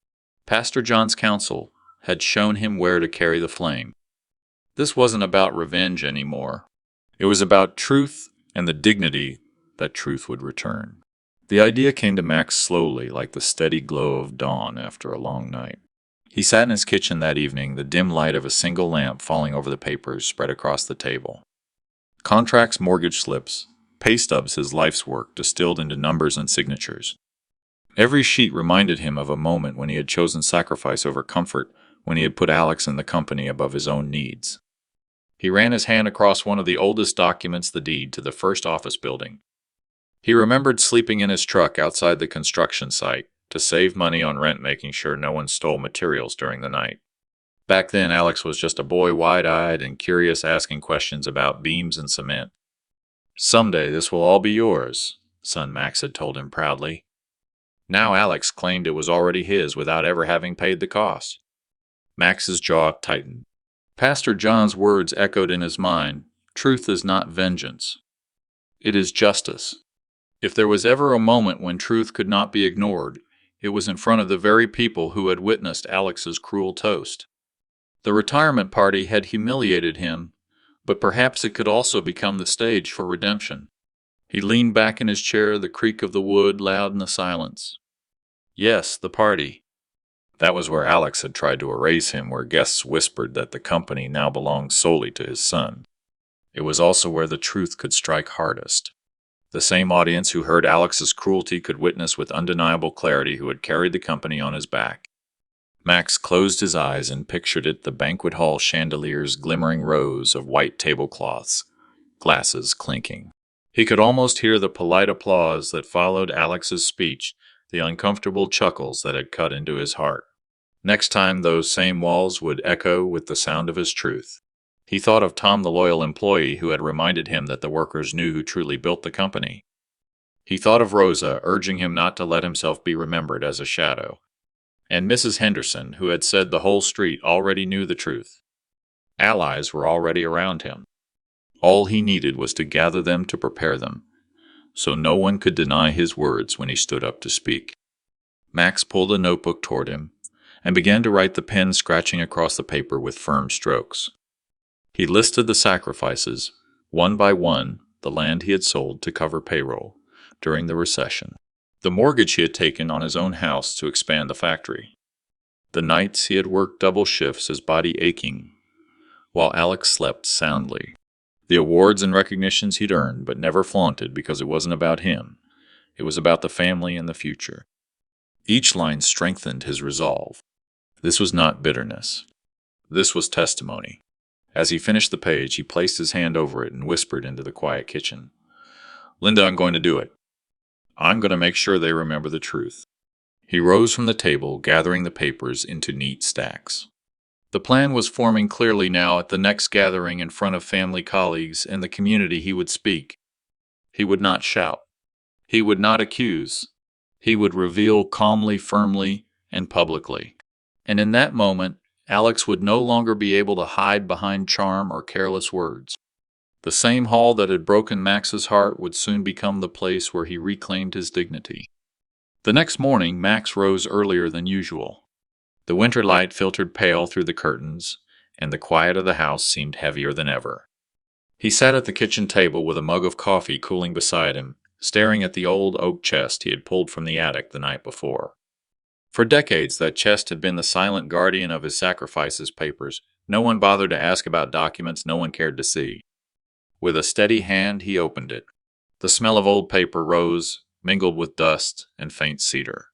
Pastor John's counsel had shown him where to carry the flame. This wasn't about revenge anymore. It was about truth and the dignity that truth would return. The idea came to Max slowly, like the steady glow of dawn after a long night. He sat in his kitchen that evening, the dim light of a single lamp falling over the papers spread across the table. Contracts, mortgage slips, pay stubs, his life's work distilled into numbers and signatures. Every sheet reminded him of a moment when he had chosen sacrifice over comfort, when he had put Alex and the company above his own needs. He ran his hand across one of the oldest documents, the deed to the first office building. He remembered sleeping in his truck outside the construction site to save money on rent, making sure no one stole materials during the night. Back then, Alex was just a boy, wide-eyed and curious, asking questions about beams and cement. Someday this will all be yours, son, Max had told him proudly. Now Alex claimed it was already his without ever having paid the cost. Max's jaw tightened. Pastor John's words echoed in his mind. Truth is not vengeance. It is justice. If there was ever a moment when truth could not be ignored, it was in front of the very people who had witnessed Alex's cruel toast. The retirement party had humiliated him, but perhaps it could also become the stage for redemption. He leaned back in his chair, the creak of the wood loud in the silence. Yes, the party. That was where Alex had tried to erase him, where guests whispered that the company now belonged solely to his son. It was also where the truth could strike hardest. The same audience who heard Alex's cruelty could witness with undeniable clarity who had carried the company on his back. Max closed his eyes and pictured it, the banquet hall chandeliers, glimmering rows of white tablecloths, glasses clinking. He could almost hear the polite applause that followed Alex's speech, the uncomfortable chuckles that had cut into his heart. Next time those same walls would echo with the sound of his truth. He thought of Tom, the loyal employee who had reminded him that the workers knew who truly built the company. He thought of Rosa, urging him not to let himself be remembered as a shadow. And Mrs. Henderson, who had said the whole street already knew the truth. Allies were already around him. All he needed was to gather them, to prepare them, so no one could deny his words when he stood up to speak. Max pulled a notebook toward him and began to write, the pen scratching across the paper with firm strokes. He listed the sacrifices, one by one, the land he had sold to cover payroll during the recession, the mortgage he had taken on his own house to expand the factory, the nights he had worked double shifts, his body aching, while Alex slept soundly, the awards and recognitions he'd earned but never flaunted because it wasn't about him. It was about the family and the future. Each line strengthened his resolve. This was not bitterness. This was testimony. As he finished the page, he placed his hand over it and whispered into the quiet kitchen, Linda, I'm going to do it. I'm going to make sure they remember the truth. He rose from the table, gathering the papers into neat stacks. The plan was forming clearly now. At the next gathering in front of family, colleagues, and the community, he would speak. He would not shout. He would not accuse. He would reveal calmly, firmly, and publicly. And in that moment, Alex would no longer be able to hide behind charm or careless words. The same hall that had broken Max's heart would soon become the place where he reclaimed his dignity. The next morning, Max rose earlier than usual. The winter light filtered pale through the curtains, and the quiet of the house seemed heavier than ever. He sat at the kitchen table with a mug of coffee cooling beside him, staring at the old oak chest he had pulled from the attic the night before. For decades, that chest had been the silent guardian of his sacrifices papers. No one bothered to ask about documents no one cared to see. With a steady hand, he opened it. The smell of old paper rose, mingled with dust and faint cedar.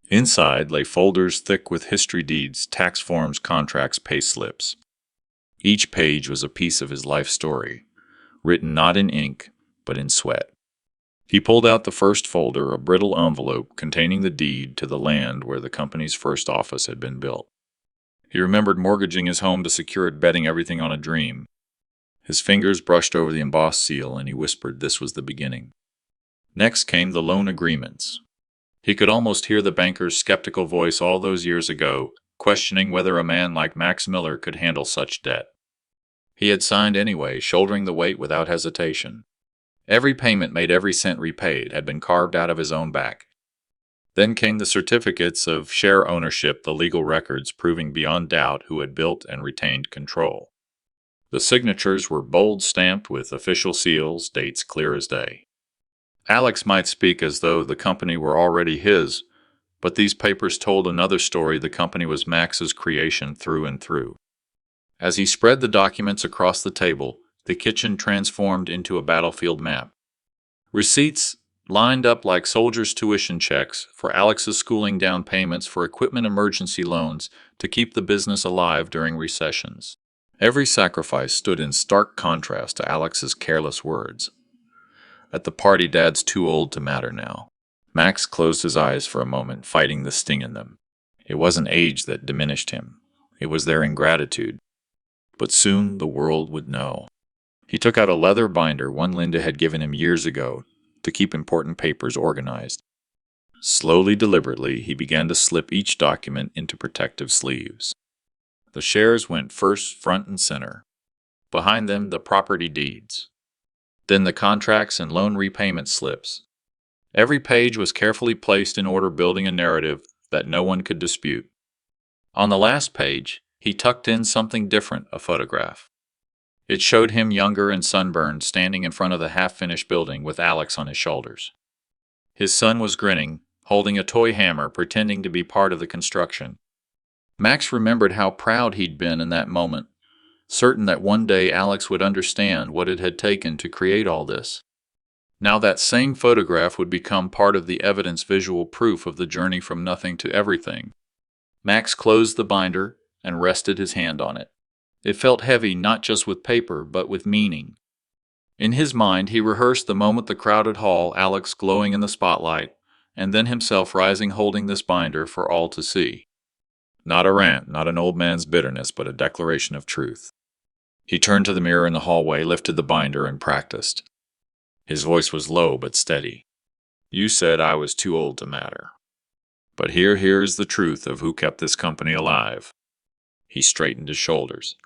Inside lay folders thick with history deeds, tax forms, contracts, pay slips. Each page was a piece of his life story, written not in ink, but in sweat. He pulled out the first folder, a brittle envelope containing the deed to the land where the company's first office had been built. He remembered mortgaging his home to secure it, betting everything on a dream. His fingers brushed over the embossed seal, and he whispered this was the beginning. Next came the loan agreements. He could almost hear the banker's skeptical voice all those years ago, questioning whether a man like Max Miller could handle such debt. He had signed anyway, shouldering the weight without hesitation. Every payment made, every cent repaid, had been carved out of his own back. Then came the certificates of share ownership, the legal records proving beyond doubt who had built and retained control. The signatures were bold stamped with official seals, dates clear as day. Alex might speak as though the company were already his, but these papers told another story. The company was Max's creation through and through. As he spread the documents across the table, the kitchen transformed into a battlefield map. Receipts lined up like soldiers' tuition checks for Alex's schooling, down payments for equipment, emergency loans to keep the business alive during recessions. Every sacrifice stood in stark contrast to Alex's careless words. At the party, Dad's too old to matter now. Max closed his eyes for a moment, fighting the sting in them. It wasn't age that diminished him. It was their ingratitude. But soon the world would know. He took out a leather binder, one Linda had given him years ago, to keep important papers organized. Slowly, deliberately, he began to slip each document into protective sleeves. The shares went first, front and center. Behind them, the property deeds. Then the contracts and loan repayment slips. Every page was carefully placed in order, building a narrative that no one could dispute. On the last page, he tucked in something different, a photograph. It showed him younger and sunburned, standing in front of the half-finished building with Alex on his shoulders. His son was grinning, holding a toy hammer, pretending to be part of the construction. Max remembered how proud he'd been in that moment, certain that one day Alex would understand what it had taken to create all this. Now that same photograph would become part of the evidence, visual proof of the journey from nothing to everything. Max closed the binder and rested his hand on it. It felt heavy, not just with paper, but with meaning. In his mind, he rehearsed the moment, the crowded hall, Alex glowing in the spotlight, and then himself rising holding this binder for all to see. Not a rant, not an old man's bitterness, but a declaration of truth. He turned to the mirror in the hallway, lifted the binder, and practiced. His voice was low but steady. You said I was too old to matter. But here's the truth of who kept this company alive. He straightened his shoulders.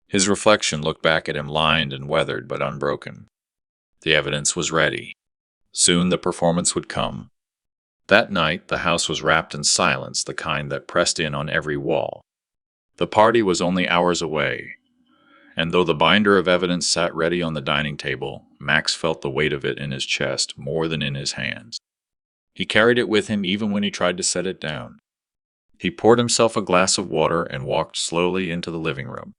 His reflection looked back at him, lined and weathered but unbroken. The evidence was ready. Soon the performance would come. That night, the house was wrapped in silence, the kind that pressed in on every wall. The party was only hours away, and though the binder of evidence sat ready on the dining table, Max felt the weight of it in his chest more than in his hands. He carried it with him even when he tried to set it down. He poured himself a glass of water and walked slowly into the living room.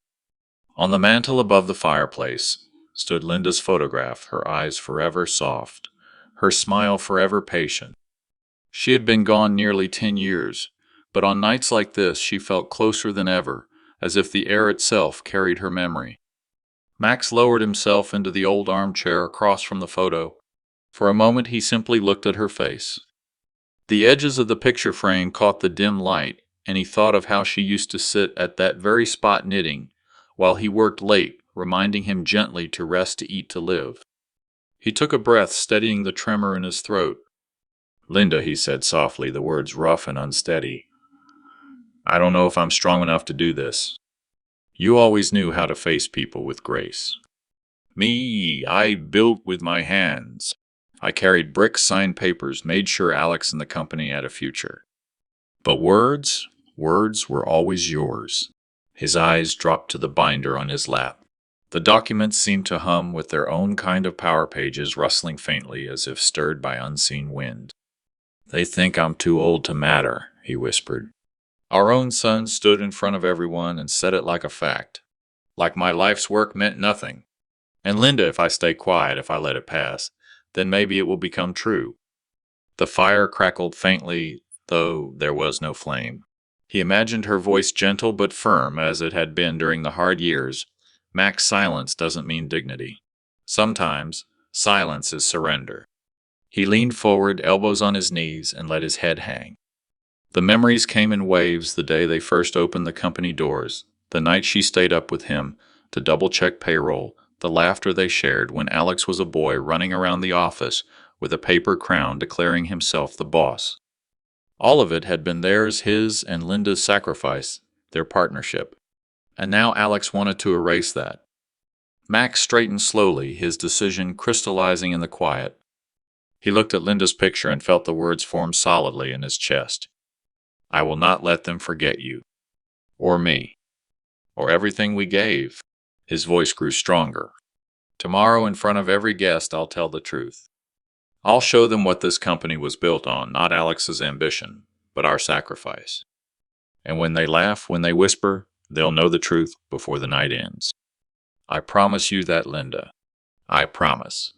On the mantel above the fireplace stood Linda's photograph, her eyes forever soft, her smile forever patient. She had been gone nearly 10 years, but on nights like this she felt closer than ever, as if the air itself carried her memory. Max lowered himself into the old armchair across from the photo. For a moment he simply looked at her face. The edges of the picture frame caught the dim light, and he thought of how she used to sit at that very spot knitting, while he worked late, reminding him gently to rest, to eat, to live. He took a breath, steadying the tremor in his throat. Linda, he said softly, the words rough and unsteady. I don't know if I'm strong enough to do this. You always knew how to face people with grace. Me, I built with my hands. I carried bricks, signed papers, made sure Alex and the company had a future. But words were always yours. His eyes dropped to the binder on his lap. The documents seemed to hum with their own kind of power pages rustling faintly as if stirred by unseen wind. "They think I'm too old to matter," he whispered. Our own son stood in front of everyone and said it like a fact. Like my life's work meant nothing. And Linda, if I stay quiet, if I let it pass, then maybe it will become true. The fire crackled faintly, though there was no flame. He imagined her voice gentle but firm as it had been during the hard years. Mac's silence doesn't mean dignity. Sometimes, silence is surrender. He leaned forward, elbows on his knees, and let his head hang. The memories came in waves the day they first opened the company doors, the night she stayed up with him to double-check payroll, the laughter they shared when Alex was a boy running around the office with a paper crown declaring himself the boss. All of it had been theirs, his and Linda's sacrifice, their partnership. And now Alex wanted to erase that. Max straightened slowly, his decision crystallizing in the quiet. He looked at Linda's picture and felt the words form solidly in his chest. "I will not let them forget you. Or me. Or everything we gave." His voice grew stronger. "Tomorrow, in front of every guest, I'll tell the truth. I'll show them what this company was built on, not Alex's ambition, but our sacrifice. And when they laugh, when they whisper, they'll know the truth before the night ends. I promise you that, Linda. I promise."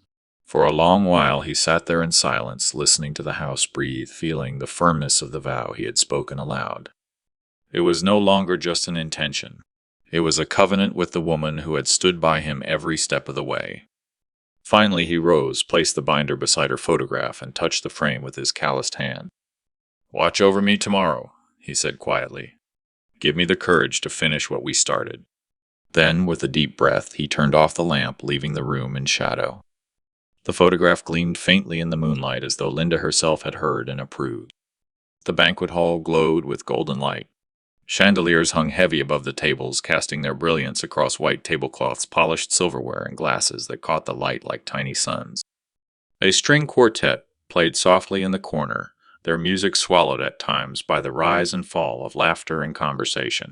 For a long while he sat there in silence, listening to the house breathe, feeling the firmness of the vow he had spoken aloud. It was no longer just an intention. It was a covenant with the woman who had stood by him every step of the way. Finally he rose, placed the binder beside her photograph, and touched the frame with his calloused hand. "Watch over me tomorrow," he said quietly. "Give me the courage to finish what we started." Then, with a deep breath, he turned off the lamp, leaving the room in shadow. The photograph gleamed faintly in the moonlight as though Linda herself had heard and approved. The banquet hall glowed with golden light. Chandeliers hung heavy above the tables, casting their brilliance across white tablecloths, polished silverware, and glasses that caught the light like tiny suns. A string quartet played softly in the corner, their music swallowed at times by the rise and fall of laughter and conversation.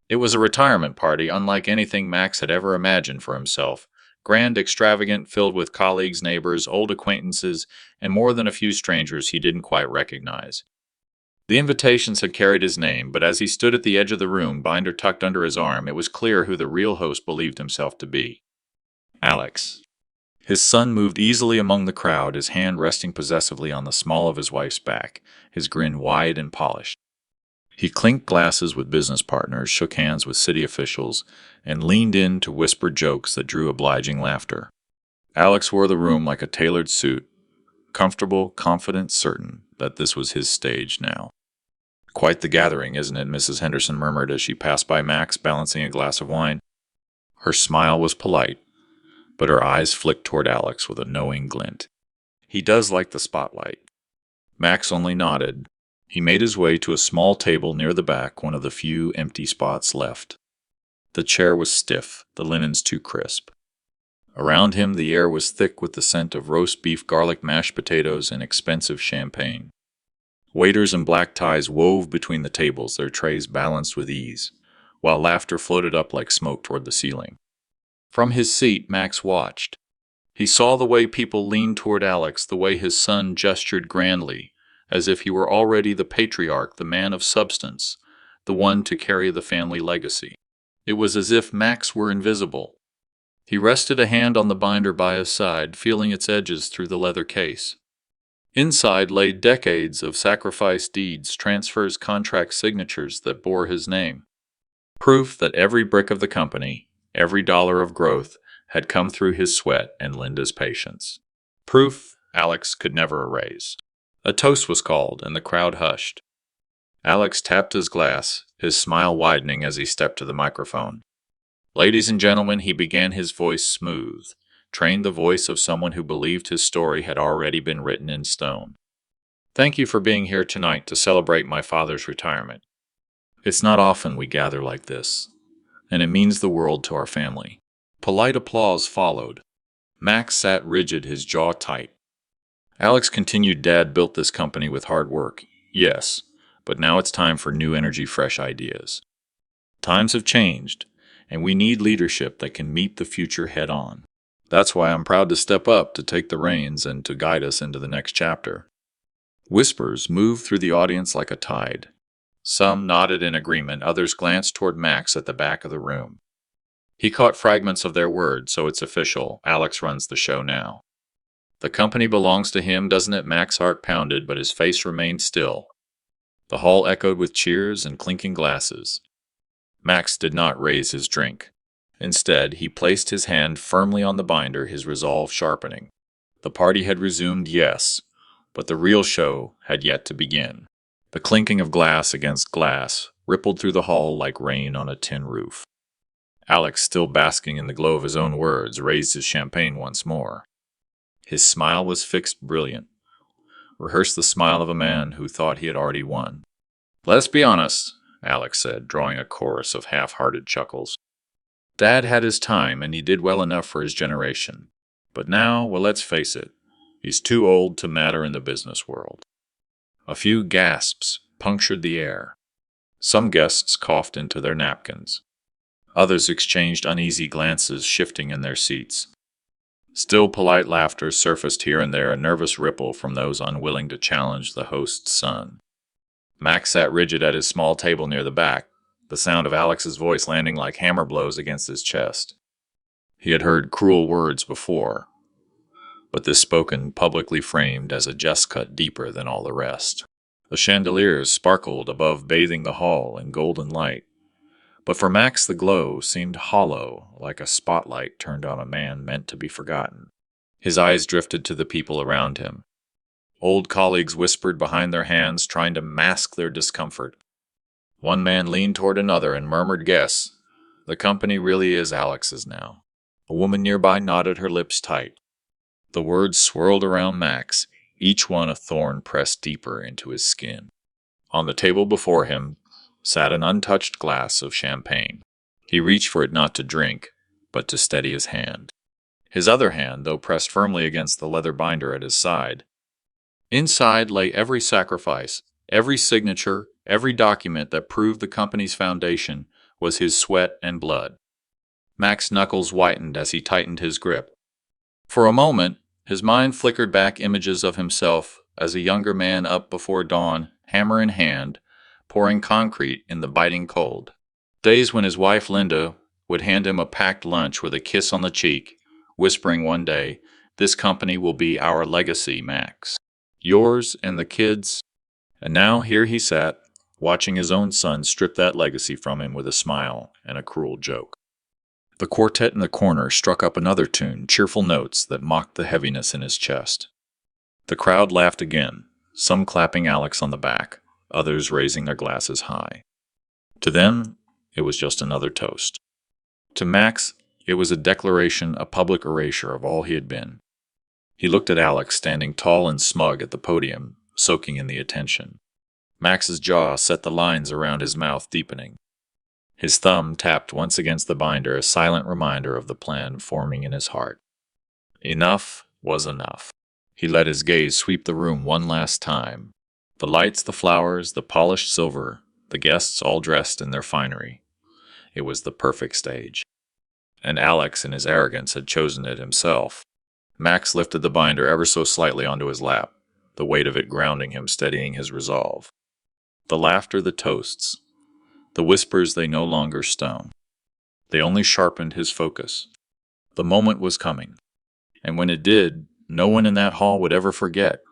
It was a retirement party unlike anything Max had ever imagined for himself. Grand, extravagant, filled with colleagues, neighbors, old acquaintances, and more than a few strangers he didn't quite recognize. The invitations had carried his name, but as he stood at the edge of the room, binder tucked under his arm, it was clear who the real host believed himself to be. Alex. His son moved easily among the crowd, his hand resting possessively on the small of his wife's back, his grin wide and polished. He clinked glasses with business partners, shook hands with city officials, and leaned in to whisper jokes that drew obliging laughter. Alex wore the room like a tailored suit, comfortable, confident, certain that this was his stage now. "Quite the gathering, isn't it?" Mrs. Henderson murmured as she passed by Max, balancing a glass of wine. Her smile was polite, but her eyes flicked toward Alex with a knowing glint. "He does like the spotlight." Max only nodded. He made his way to a small table near the back, one of the few empty spots left. The chair was stiff, the linens too crisp. Around him the air was thick with the scent of roast beef, garlic, mashed potatoes, and expensive champagne. Waiters in black ties wove between the tables, their trays balanced with ease, while laughter floated up like smoke toward the ceiling. From his seat, Max watched. He saw the way people leaned toward Alex, the way his son gestured grandly, as if he were already the patriarch, the man of substance, the one to carry the family legacy. It was as if Max were invisible. He rested a hand on the binder by his side, feeling its edges through the leather case. Inside lay decades of sacrifice deeds, transfers, contract signatures that bore his name. Proof that every brick of the company, every dollar of growth, had come through his sweat and Linda's patience. Proof Alex could never erase. A toast was called, and the crowd hushed. Alex tapped his glass, his smile widening as he stepped to the microphone. "Ladies and gentlemen," he began, his voice smooth, trained the voice of someone who believed his story had already been written in stone. "Thank you for being here tonight to celebrate my father's retirement. It's not often we gather like this, and it means the world to our family." Polite applause followed. Max sat rigid, his jaw tight. Alex continued, "Dad built this company with hard work, yes, but now it's time for new energy, fresh ideas. Times have changed, and we need leadership that can meet the future head on. That's why I'm proud to step up to take the reins and to guide us into the next chapter." Whispers moved through the audience like a tide. Some nodded in agreement, others glanced toward Max at the back of the room. He caught fragments of their words, "So it's official. Alex runs the show now." "The company belongs to him, doesn't it?" Max's heart pounded, but his face remained still. The hall echoed with cheers and clinking glasses. Max did not raise his drink. Instead, he placed his hand firmly on the binder, his resolve sharpening. The party had resumed, yes, but the real show had yet to begin. The clinking of glass against glass rippled through the hall like rain on a tin roof. Alex, still basking in the glow of his own words, raised his champagne once more. His smile was fixed, brilliant. Rehearsed the smile of a man who thought he had already won. "Let's be honest," Alex said, drawing a chorus of half-hearted chuckles. "Dad had his time, and he did well enough for his generation. But now, well, let's face it, he's too old to matter in the business world." A few gasps punctured the air. Some guests coughed into their napkins. Others exchanged uneasy glances, shifting in their seats. Still polite laughter surfaced here and there, a nervous ripple from those unwilling to challenge the host's son. Max sat rigid at his small table near the back, the sound of Alex's voice landing like hammer blows against his chest. He had heard cruel words before, but this spoken publicly framed as a jest cut deeper than all the rest. The chandeliers sparkled above, bathing the hall in golden light. But for Max the glow seemed hollow, like a spotlight turned on a man meant to be forgotten. His eyes drifted to the people around him. Old colleagues whispered behind their hands, trying to mask their discomfort. One man leaned toward another and murmured, "Guess, the company really is Alex's now." A woman nearby nodded, her lips tight. The words swirled around Max, each one a thorn pressed deeper into his skin. On the table before him sat an untouched glass of champagne. He reached for it not to drink, but to steady his hand. His other hand, though pressed firmly against the leather binder at his side. Inside lay every sacrifice, every signature, every document that proved the company's foundation was his sweat and blood. Max's knuckles whitened as he tightened his grip. For a moment, his mind flickered back images of himself as a younger man up before dawn, hammer in hand, pouring concrete in the biting cold. Days when his wife Linda would hand him a packed lunch with a kiss on the cheek, whispering one day, "This company will be our legacy, Max. Yours and the kids." And now here he sat, watching his own son strip that legacy from him with a smile and a cruel joke. The quartet in the corner struck up another tune, cheerful notes that mocked the heaviness in his chest. The crowd laughed again, some clapping Alex on the back, others raising their glasses high. To them, it was just another toast. To Max, it was a declaration, a public erasure of all he had been. He looked at Alex, standing tall and smug at the podium, soaking in the attention. Max's jaw set, the lines around his mouth deepening. His thumb tapped once against the binder, a silent reminder of the plan forming in his heart. Enough was enough. He let his gaze sweep the room one last time. The lights, the flowers, the polished silver, the guests all dressed in their finery. It was the perfect stage. And Alex, in his arrogance, had chosen it himself. Max lifted the binder ever so slightly onto his lap, the weight of it grounding him, steadying his resolve. The laughter, the toasts, the whispers, they no longer stung. They only sharpened his focus. The moment was coming, and when it did, no one in that hall would ever forget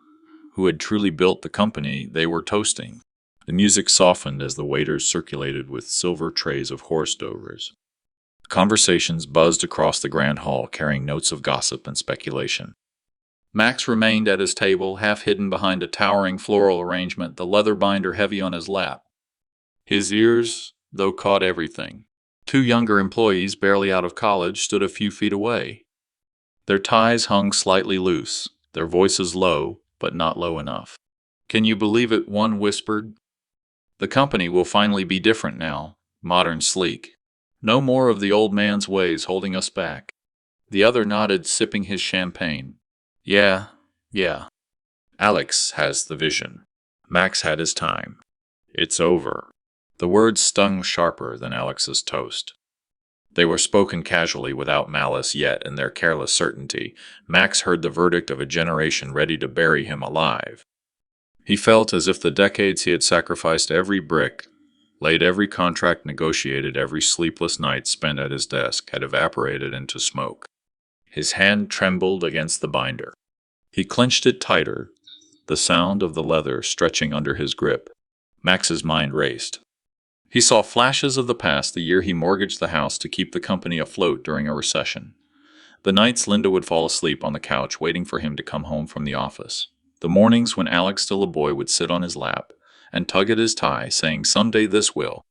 who had truly built the company they were toasting. The music softened as the waiters circulated with silver trays of horse dovers. Conversations buzzed across the grand hall, carrying notes of gossip and speculation. Max remained at his table, half hidden behind a towering floral arrangement, the leather binder heavy on his lap. His ears, though, caught everything. Two younger employees, barely out of college, stood a few feet away. Their ties hung slightly loose, their voices low, but not low enough. "Can you believe it?" one whispered. "The company will finally be different now, modern, sleek. No more of the old man's ways holding us back." The other nodded, sipping his champagne. Yeah. Alex has the vision. Max had his time. It's over." The words stung sharper than Alex's toast. They were spoken casually without malice, yet in their careless certainty, Max heard the verdict of a generation ready to bury him alive. He felt as if the decades he had sacrificed every brick, laid every contract negotiated, every sleepless night spent at his desk had evaporated into smoke. His hand trembled against the binder. He clenched it tighter, the sound of the leather stretching under his grip. Max's mind raced. He saw flashes of the past, the year he mortgaged the house to keep the company afloat during a recession. The nights Linda would fall asleep on the couch waiting for him to come home from the office. The mornings when Alex, still a boy, would sit on his lap and tug at his tie, saying, "Someday this will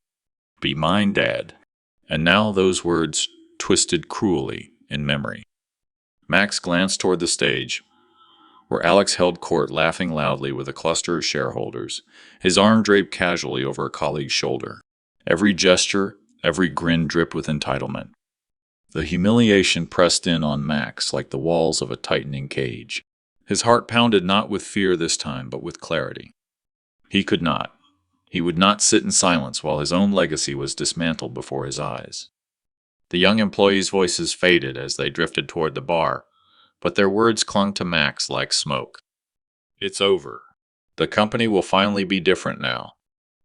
be mine, Dad." And now those words twisted cruelly in memory. Max glanced toward the stage, where Alex held court, laughing loudly with a cluster of shareholders, his arm draped casually over a colleague's shoulder. Every gesture, every grin dripped with entitlement. The humiliation pressed in on Max like the walls of a tightening cage. His heart pounded not with fear this time, but with clarity. He could not. He would not sit in silence while his own legacy was dismantled before his eyes. The young employees' voices faded as they drifted toward the bar, but their words clung to Max like smoke. "It's over. The company will finally be different now."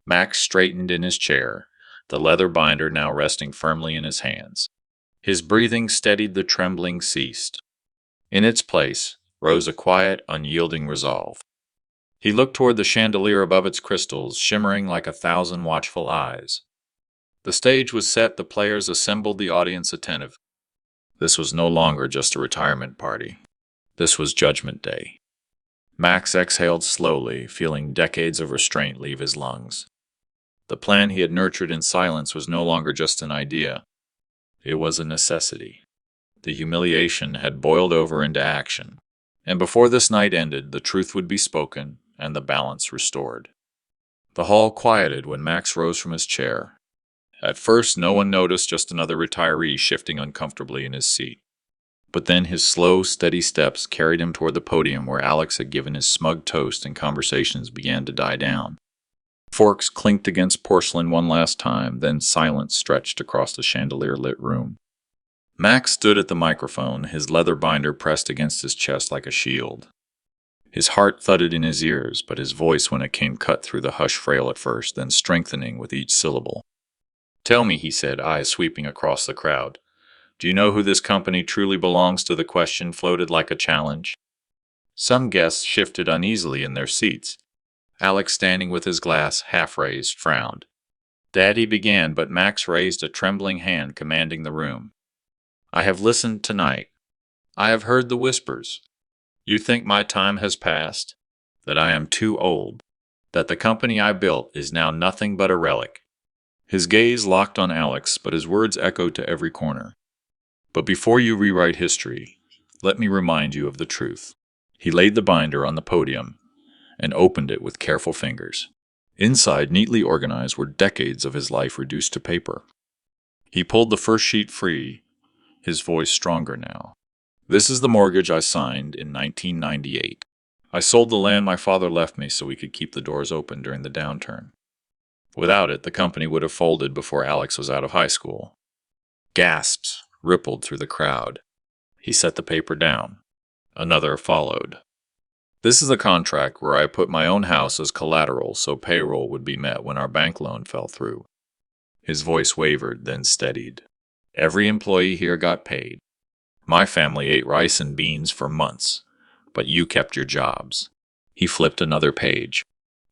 Max straightened in his chair, the leather binder now resting firmly in his hands. His breathing steadied, the trembling ceased. In its place rose a quiet, unyielding resolve. He looked toward the chandelier above, its crystals shimmering like 1,000 watchful eyes. The stage was set, the players assembled, the audience attentive. This was no longer just a retirement party. This was Judgment Day. Max exhaled slowly, feeling decades of restraint leave his lungs. The plan he had nurtured in silence was no longer just an idea. It was a necessity. The humiliation had boiled over into action, and before this night ended, the truth would be spoken and the balance restored. The hall quieted when Max rose from his chair. At first, no one noticed, just another retiree shifting uncomfortably in his seat. But then his slow, steady steps carried him toward the podium where Alex had given his smug toast, and conversations began to die down. Forks clinked against porcelain one last time, then silence stretched across the chandelier-lit room. Max stood at the microphone, his leather binder pressed against his chest like a shield. His heart thudded in his ears, but his voice, when it came, cut through the hush, frail at first, then strengthening with each syllable. "Tell me," he said, eyes sweeping across the crowd. "Do you know who this company truly belongs to?" The question floated like a challenge. Some guests shifted uneasily in their seats. Alex, standing with his glass half raised, frowned. "Daddy," began, but Max raised a trembling hand, commanding the room. "I have listened tonight. I have heard the whispers. You think my time has passed? That I am too old? That the company I built is now nothing but a relic?" His gaze locked on Alex, but his words echoed to every corner. "But before you rewrite history, let me remind you of the truth." He laid the binder on the podium and opened it with careful fingers. Inside, neatly organized, were decades of his life reduced to paper. He pulled the first sheet free, his voice stronger now. "This is the mortgage I signed in 1998. I sold the land my father left me so we could keep the doors open during the downturn. Without it, the company would have folded before Alex was out of high school." Gasps rippled through the crowd. He set the paper down. Another followed. "This is a contract where I put my own house as collateral so payroll would be met when our bank loan fell through." His voice wavered, then steadied. "Every employee here got paid. My family ate rice and beans for months, but you kept your jobs." He flipped another page.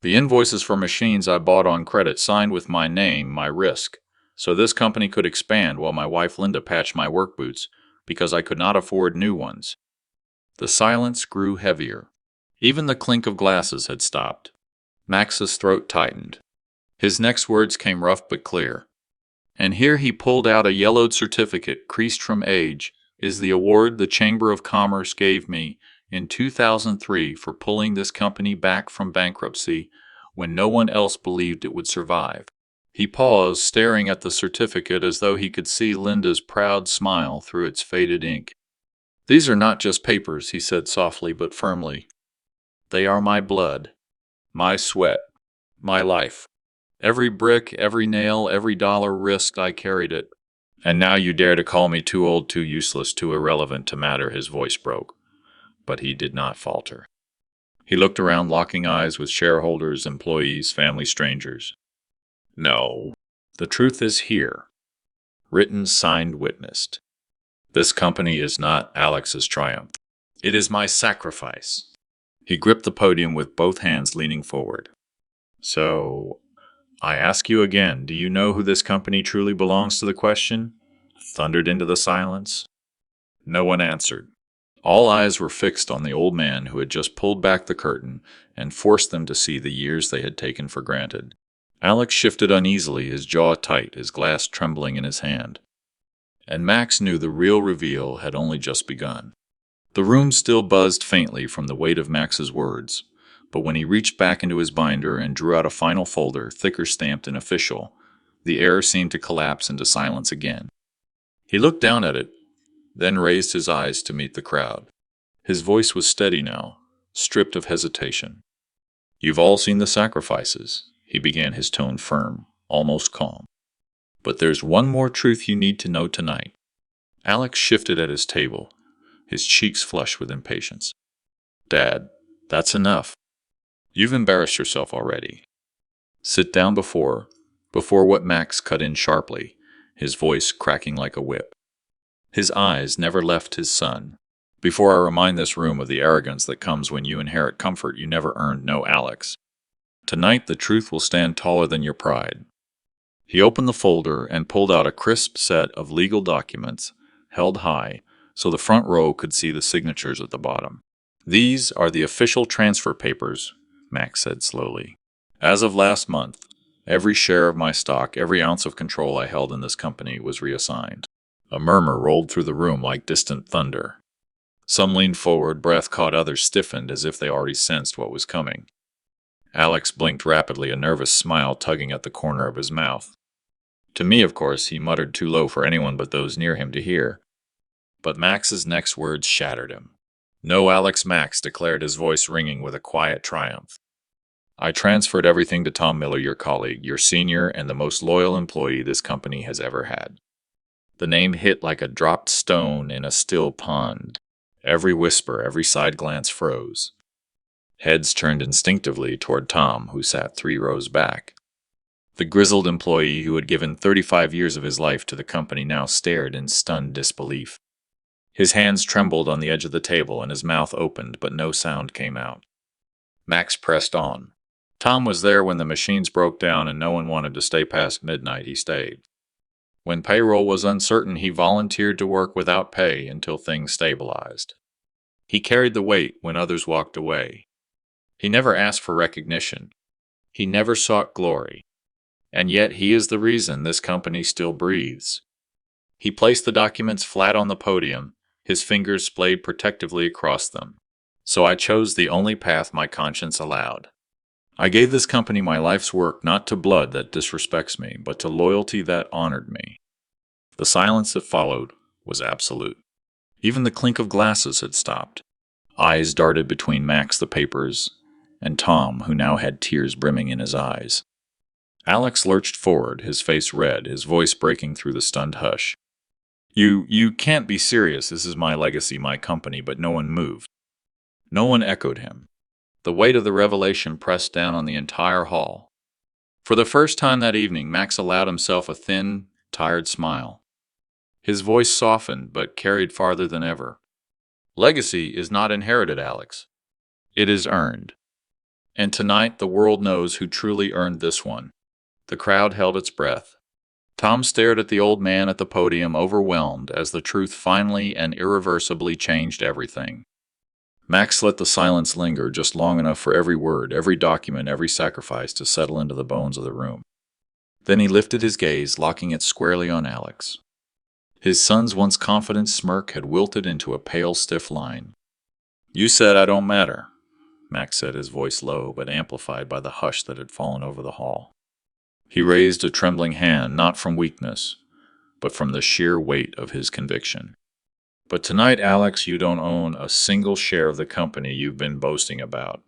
"The invoices for machines I bought on credit, signed with my name, my risk, so this company could expand while my wife Linda patched my work boots because I could not afford new ones." The silence grew heavier. Even the clink of glasses had stopped. Max's throat tightened. His next words came rough but clear. "And here," he pulled out a yellowed certificate, creased from age, "is the award the Chamber of Commerce gave me in 2003 for pulling this company back from bankruptcy when no one else believed it would survive." He paused, staring at the certificate as though he could see Linda's proud smile through its faded ink. "These are not just papers," he said softly but firmly. "They are my blood, my sweat, my life. Every brick, every nail, every dollar risked, I carried it. And now you dare to call me too old, too useless, too irrelevant to matter. His voice broke, but he did not falter. He looked around, locking eyes with shareholders, employees, family, strangers. No, the truth is here. Written, signed, witnessed. This company is not Alex's triumph. It is my sacrifice. He gripped the podium with both hands, leaning forward. So, I ask you again, do you know who this company truly belongs to? The question thundered into the silence. No one answered. All eyes were fixed on the old man who had just pulled back the curtain and forced them to see the years they had taken for granted. Alex shifted uneasily, his jaw tight, his glass trembling in his hand. And Max knew the real reveal had only just begun. The room still buzzed faintly from the weight of Max's words, but when he reached back into his binder and drew out a final folder, thicker stamped and official, the air seemed to collapse into silence again. He looked down at it, then raised his eyes to meet the crowd. His voice was steady now, stripped of hesitation. You've all seen the sacrifices, he began, his tone firm, almost calm. But there's one more truth you need to know tonight. Alex shifted at his table, his cheeks flushed with impatience. Dad, that's enough. You've embarrassed yourself already. Sit down before what Max cut in sharply, his voice cracking like a whip. His eyes never left his son. Before I remind this room of the arrogance that comes when you inherit comfort you never earned, no, Alex. Tonight the truth will stand taller than your pride. He opened the folder and pulled out a crisp set of legal documents, held high, so the front row could see the signatures at the bottom. These are the official transfer papers, Max said slowly. As of last month, every share of my stock, every ounce of control I held in this company was reassigned. A murmur rolled through the room like distant thunder. Some leaned forward, breath caught, others stiffened as if they already sensed what was coming. Alex blinked rapidly, a nervous smile tugging at the corner of his mouth. To me, of course, he muttered too low for anyone but those near him to hear. But Max's next words shattered him. No, Alex, Max declared, his voice ringing with a quiet triumph. I transferred everything to Tom Miller, your colleague, your senior and the most loyal employee this company has ever had. The name hit like a dropped stone in a still pond. Every whisper, every side glance froze. Heads turned instinctively toward Tom, who sat 3 rows back. The grizzled employee who had given 35 years of his life to the company now stared in stunned disbelief. His hands trembled on the edge of the table and his mouth opened, but no sound came out. Max pressed on. Tom was there when the machines broke down and no one wanted to stay past midnight. He stayed. When payroll was uncertain, he volunteered to work without pay until things stabilized. He carried the weight when others walked away. He never asked for recognition. He never sought glory. And yet he is the reason this company still breathes. He placed the documents flat on the podium, his fingers splayed protectively across them. So I chose the only path my conscience allowed. I gave this company my life's work, not to blood that disrespects me, but to loyalty that honored me. The silence that followed was absolute. Even the clink of glasses had stopped. Eyes darted between Max, the papers, and Tom, who now had tears brimming in his eyes. Alex lurched forward, his face red, his voice breaking through the stunned hush. You can't be serious. This is my legacy, my company, but no one moved. No one echoed him. The weight of the revelation pressed down on the entire hall. For the first time that evening, Max allowed himself a thin, tired smile. His voice softened, but carried farther than ever. Legacy is not inherited, Alex. It is earned. And tonight the world knows who truly earned this one. The crowd held its breath. Tom stared at the old man at the podium, overwhelmed, as the truth finally and irreversibly changed everything. Max let the silence linger just long enough for every word, every document, every sacrifice to settle into the bones of the room. Then he lifted his gaze, locking it squarely on Alex. His son's once confident smirk had wilted into a pale, stiff line. You said I don't matter, Max said, his voice low but amplified by the hush that had fallen over the hall. He raised a trembling hand, not from weakness, but from the sheer weight of his conviction. But tonight, Alex, you don't own a single share of the company you've been boasting about.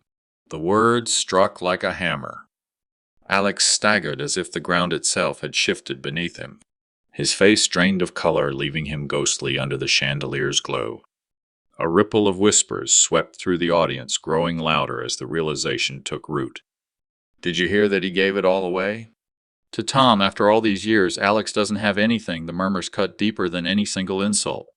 The words struck like a hammer. Alex staggered as if the ground itself had shifted beneath him. His face drained of color, leaving him ghostly under the chandelier's glow. A ripple of whispers swept through the audience, growing louder as the realization took root. Did you hear that he gave it all away? To Tom, after all these years, Alex doesn't have anything. The murmurs cut deeper than any single insult.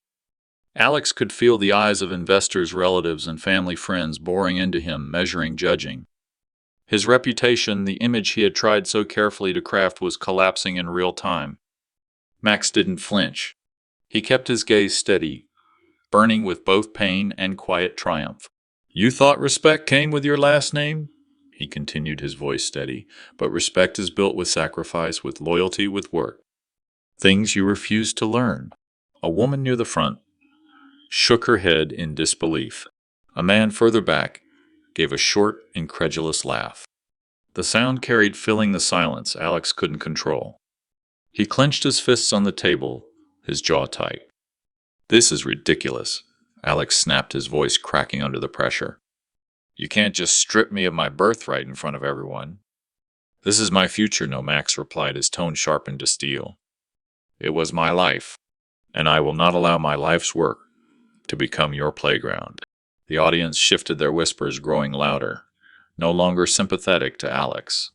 Alex could feel the eyes of investors, relatives, and family friends boring into him, measuring, judging. His reputation, the image he had tried so carefully to craft, was collapsing in real time. Max didn't flinch. He kept his gaze steady, burning with both pain and quiet triumph. You thought respect came with your last name? He continued, his voice steady. But respect is built with sacrifice, with loyalty, with work. Things you refused to learn. A woman near the front shook her head in disbelief. A man further back gave a short, incredulous laugh. The sound carried, filling the silence Alex couldn't control. He clenched his fists on the table, his jaw tight. This is ridiculous, Alex snapped, his voice cracking under the pressure. You can't just strip me of my birthright in front of everyone. This is my future, no, Max replied, his tone sharpened to steel. It was my life, and I will not allow my life's work to become your playground. The audience shifted, their whispers growing louder, no longer sympathetic to Alex.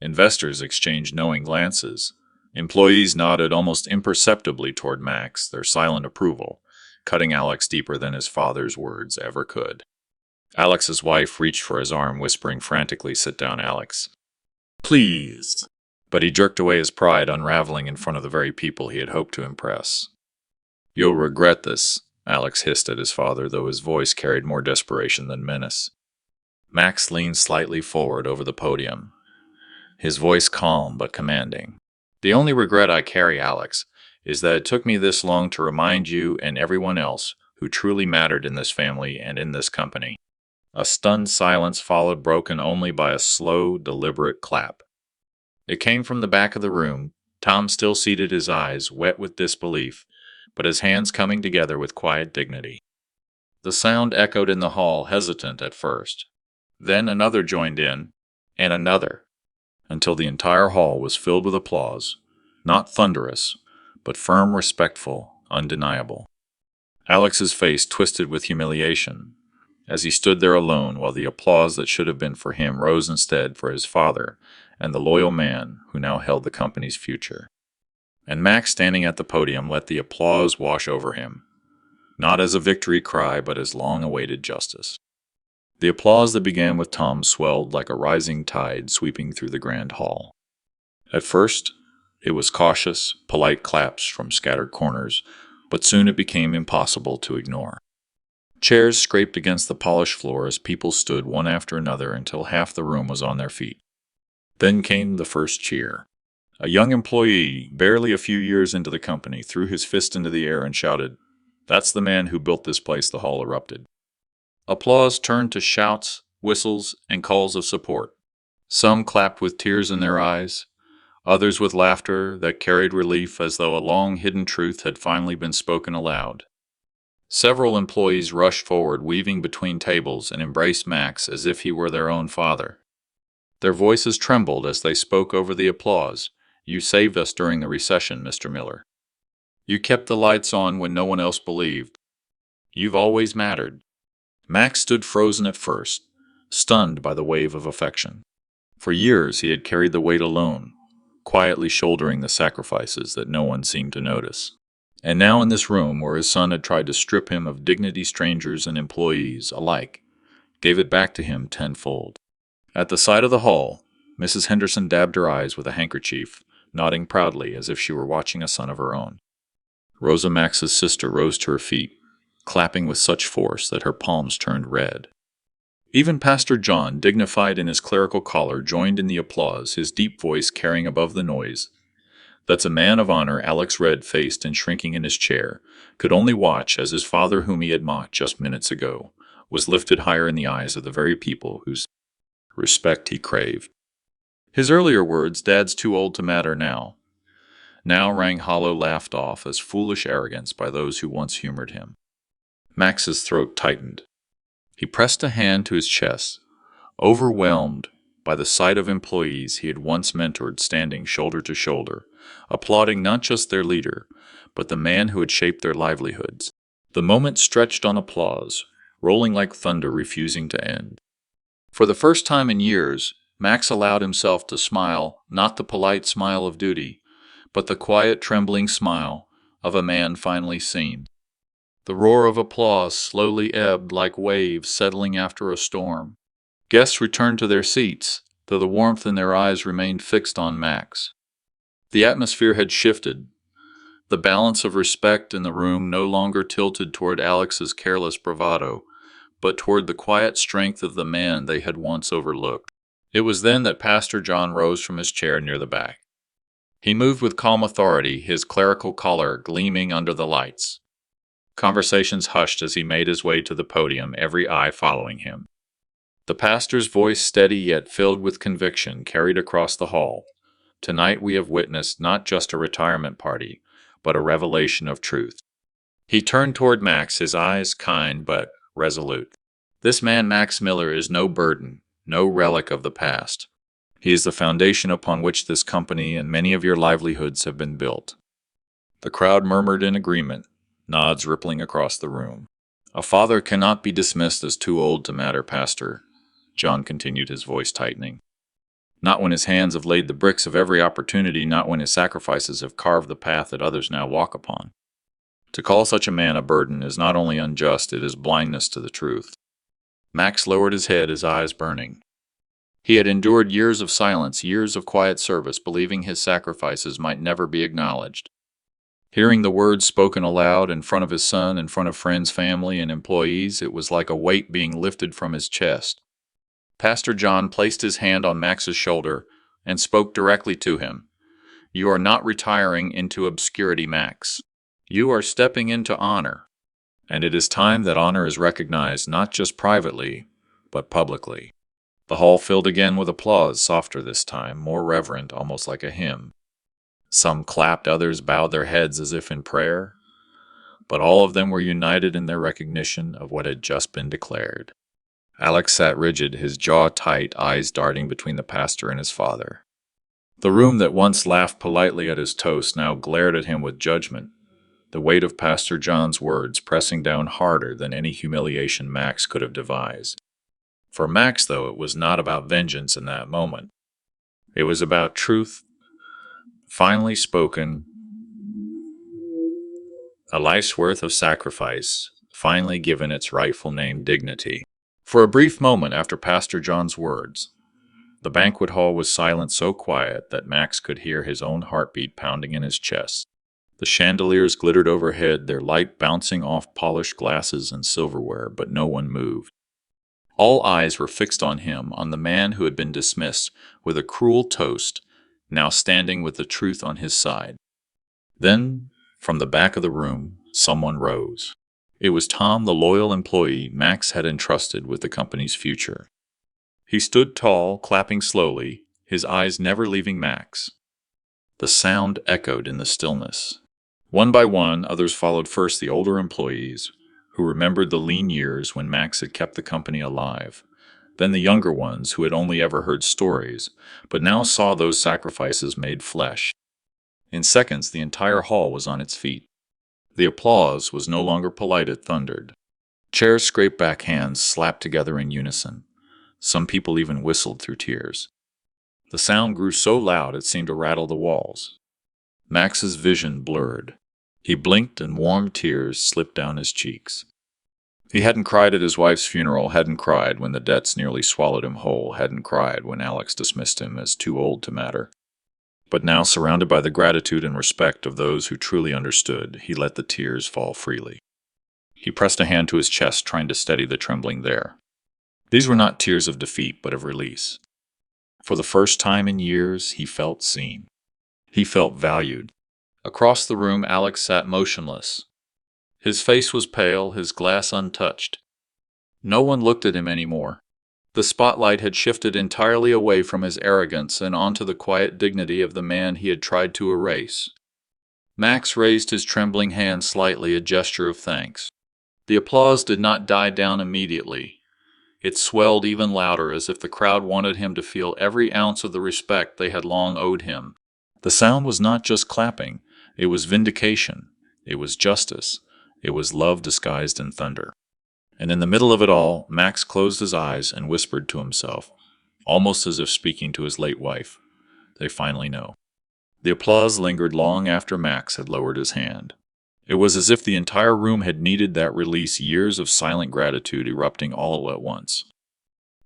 Investors exchanged knowing glances. Employees nodded almost imperceptibly toward Max, their silent approval, cutting Alex deeper than his father's words ever could. Alex's wife reached for his arm, whispering frantically, "Sit down, Alex. Please." But he jerked away, his pride unraveling in front of the very people he had hoped to impress. You'll regret this, Alex hissed at his father, though his voice carried more desperation than menace. Max leaned slightly forward over the podium, his voice calm but commanding. The only regret I carry, Alex, is that it took me this long to remind you and everyone else who truly mattered in this family and in this company. A stunned silence followed, broken only by a slow, deliberate clap. It came from the back of the room, Tom still seated, his eyes wet with disbelief, but his hands coming together with quiet dignity. The sound echoed in the hall, hesitant at first. Then another joined in, and another, until the entire hall was filled with applause, not thunderous, but firm, respectful, undeniable. Alex's face twisted with humiliation as he stood there alone, while the applause that should have been for him rose instead for his father and the loyal man who now held the company's future. And Max, standing at the podium, let the applause wash over him, not as a victory cry, but as long-awaited justice. The applause that began with Tom swelled like a rising tide sweeping through the grand hall. At first, it was cautious, polite claps from scattered corners, but soon it became impossible to ignore. Chairs scraped against the polished floor as people stood one after another until half the room was on their feet. Then came the first cheer. A young employee, barely a few years into the company, threw his fist into the air and shouted, "That's the man who built this place." The hall erupted. Applause turned to shouts, whistles, and calls of support. Some clapped with tears in their eyes, others with laughter that carried relief, as though a long-hidden truth had finally been spoken aloud. Several employees rushed forward, weaving between tables, and embraced Max as if he were their own father. Their voices trembled as they spoke over the applause. "You saved us during the recession, Mr. Miller. You kept the lights on when no one else believed. You've always mattered." Max stood frozen at first, stunned by the wave of affection. For years he had carried the weight alone, quietly shouldering the sacrifices that no one seemed to notice. And now in this room, where his son had tried to strip him of dignity, strangers and employees alike gave it back to him tenfold. At the side of the hall, Mrs. Henderson dabbed her eyes with a handkerchief, nodding proudly as if she were watching a son of her own. Rosa, Max's sister, rose to her feet, clapping with such force that her palms turned red. Even Pastor John, dignified in his clerical collar, joined in the applause, his deep voice carrying above the noise. That's a man of honor, Alex, red-faced and shrinking in his chair, could only watch as his father, whom he had mocked just minutes ago, was lifted higher in the eyes of the very people whose respect he craved. His earlier words, "Dad's too old to matter now," rang hollow, laughed off as foolish arrogance by those who once humored him. Max's throat tightened. He pressed a hand to his chest, overwhelmed by the sight of employees he had once mentored standing shoulder to shoulder, applauding not just their leader, but the man who had shaped their livelihoods. The moment stretched on applause, rolling like thunder, refusing to end. For the first time in years, Max allowed himself to smile, not the polite smile of duty, but the quiet, trembling smile of a man finally seen. The roar of applause slowly ebbed like waves settling after a storm. Guests returned to their seats, though the warmth in their eyes remained fixed on Max. The atmosphere had shifted. The balance of respect in the room no longer tilted toward Alex's careless bravado, but toward the quiet strength of the man they had once overlooked. It was then that Pastor John rose from his chair near the back. He moved with calm authority, his clerical collar gleaming under the lights. Conversations hushed as he made his way to the podium, every eye following him. The pastor's voice, steady yet filled with conviction, carried across the hall. Tonight we have witnessed not just a retirement party, but a revelation of truth. He turned toward Max, his eyes kind but resolute. This man, Max Miller, is no burden, no relic of the past. He is the foundation upon which this company and many of your livelihoods have been built. The crowd murmured in agreement, nods rippling across the room. A father cannot be dismissed as too old to matter, Pastor, John continued, his voice tightening. Not when his hands have laid the bricks of every opportunity, not when his sacrifices have carved the path that others now walk upon. To call such a man a burden is not only unjust, it is blindness to the truth. Max lowered his head, his eyes burning. He had endured years of silence, years of quiet service, believing his sacrifices might never be acknowledged. Hearing the words spoken aloud in front of his son, in front of friends, family, and employees, it was like a weight being lifted from his chest. Pastor John placed his hand on Max's shoulder and spoke directly to him. You are not retiring into obscurity, Max. You are stepping into honor. And it is time that honor is recognized not just privately, but publicly. The hall filled again with applause, softer this time, more reverent, almost like a hymn. Some clapped, others bowed their heads as if in prayer, but all of them were united in their recognition of what had just been declared. Alex sat rigid, his jaw tight, eyes darting between the pastor and his father. The room that once laughed politely at his toast now glared at him with judgment, the weight of Pastor John's words pressing down harder than any humiliation Max could have devised. For Max, though, it was not about vengeance in that moment. It was about truth, finally spoken, a life's worth of sacrifice, finally given its rightful name, dignity. For a brief moment after Pastor John's words, the banquet hall was silent, so quiet that Max could hear his own heartbeat pounding in his chest. The chandeliers glittered overhead, their light bouncing off polished glasses and silverware, but no one moved. All eyes were fixed on him, on the man who had been dismissed with a cruel toast, now standing with the truth on his side. Then, from the back of the room, someone rose. It was Tom, the loyal employee Max had entrusted with the company's future. He stood tall, clapping slowly, his eyes never leaving Max. The sound echoed in the stillness. One by one, others followed, first the older employees, who remembered the lean years when Max had kept the company alive, then the younger ones who had only ever heard stories, but now saw those sacrifices made flesh. In seconds, the entire hall was on its feet. The applause was no longer polite, it thundered. Chairs scraped back, hands slapped together in unison. Some people even whistled through tears. The sound grew so loud it seemed to rattle the walls. Max's vision blurred. He blinked and warm tears slipped down his cheeks. He hadn't cried at his wife's funeral, hadn't cried when the debts nearly swallowed him whole, hadn't cried when Alex dismissed him as too old to matter. But now, surrounded by the gratitude and respect of those who truly understood, he let the tears fall freely. He pressed a hand to his chest, trying to steady the trembling there. These were not tears of defeat, but of release. For the first time in years, he felt seen. He felt valued. Across the room, Alex sat motionless. His face was pale, his glass untouched. No one looked at him anymore. The spotlight had shifted entirely away from his arrogance and onto the quiet dignity of the man he had tried to erase. Max raised his trembling hand slightly, a gesture of thanks. The applause did not die down immediately. It swelled even louder, as if the crowd wanted him to feel every ounce of the respect they had long owed him. The sound was not just clapping, it was vindication, it was justice, it was love disguised in thunder. And in the middle of it all, Max closed his eyes and whispered to himself, almost as if speaking to his late wife, "They finally know." The applause lingered long after Max had lowered his hand. It was as if the entire room had needed that release, years of silent gratitude erupting all at once.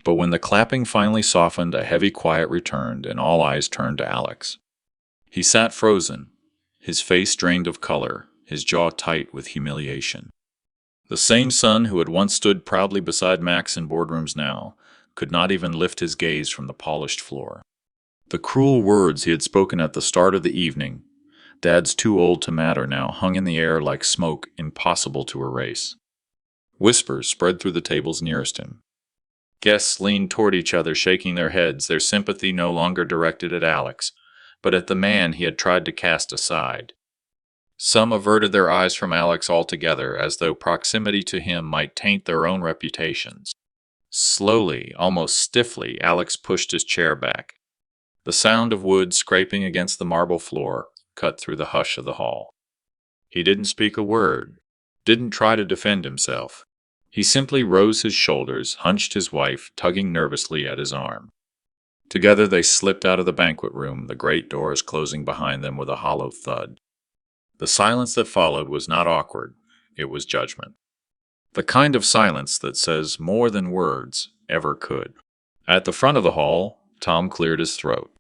But when the clapping finally softened, a heavy quiet returned, and all eyes turned to Alex. He sat frozen, his face drained of color, his jaw tight with humiliation. The same son who had once stood proudly beside Max in boardrooms now could not even lift his gaze from the polished floor. The cruel words he had spoken at the start of the evening, "Dad's too old to matter now," hung in the air like smoke impossible to erase. Whispers spread through the tables nearest him. Guests leaned toward each other, shaking their heads, their sympathy no longer directed at Alex, but at the man he had tried to cast aside. Some averted their eyes from Alex altogether, as though proximity to him might taint their own reputations. Slowly, almost stiffly, Alex pushed his chair back. The sound of wood scraping against the marble floor cut through the hush of the hall. He didn't speak a word, didn't try to defend himself. He simply rose his shoulders, hunched his wife, tugging nervously at his arm. Together they slipped out of the banquet room, the great doors closing behind them with a hollow thud. The silence that followed was not awkward, it was judgment. The kind of silence that says more than words ever could. At the front of the hall, Tom cleared his throat.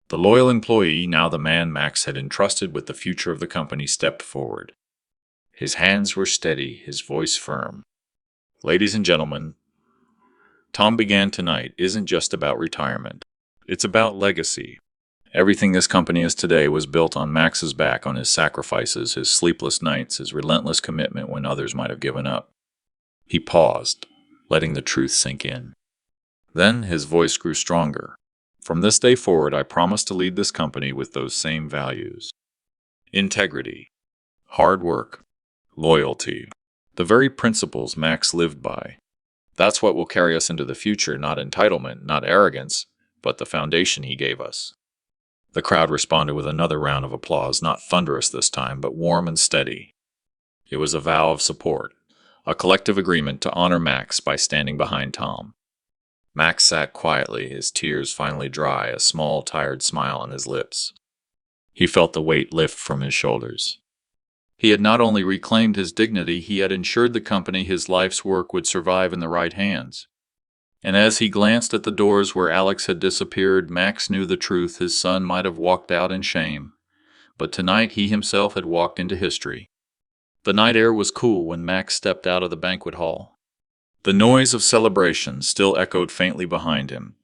The loyal employee, now the man Max had entrusted with the future of the company, stepped forward. His hands were steady, his voice firm. "Ladies and gentlemen, Tom began tonight isn't just about retirement. It's about legacy. Everything this company is today was built on Max's back, on his sacrifices, his sleepless nights, his relentless commitment when others might have given up." He paused, letting the truth sink in. Then his voice grew stronger. "From this day forward, I promise to lead this company with those same values. Integrity, hard work, loyalty, the very principles Max lived by. That's what will carry us into the future, not entitlement, not arrogance, but the foundation he gave us." The crowd responded with another round of applause, not thunderous this time, but warm and steady. It was a vow of support, a collective agreement to honor Max by standing behind Tom. Max sat quietly, his tears finally dry, a small, tired smile on his lips. He felt the weight lift from his shoulders. He had not only reclaimed his dignity, he had ensured the company his life's work would survive in the right hands. And as he glanced at the doors where Alex had disappeared, Max knew the truth. His son might have walked out in shame, but tonight he himself had walked into history. The night air was cool when Max stepped out of the banquet hall. The noise of celebration still echoed faintly behind him,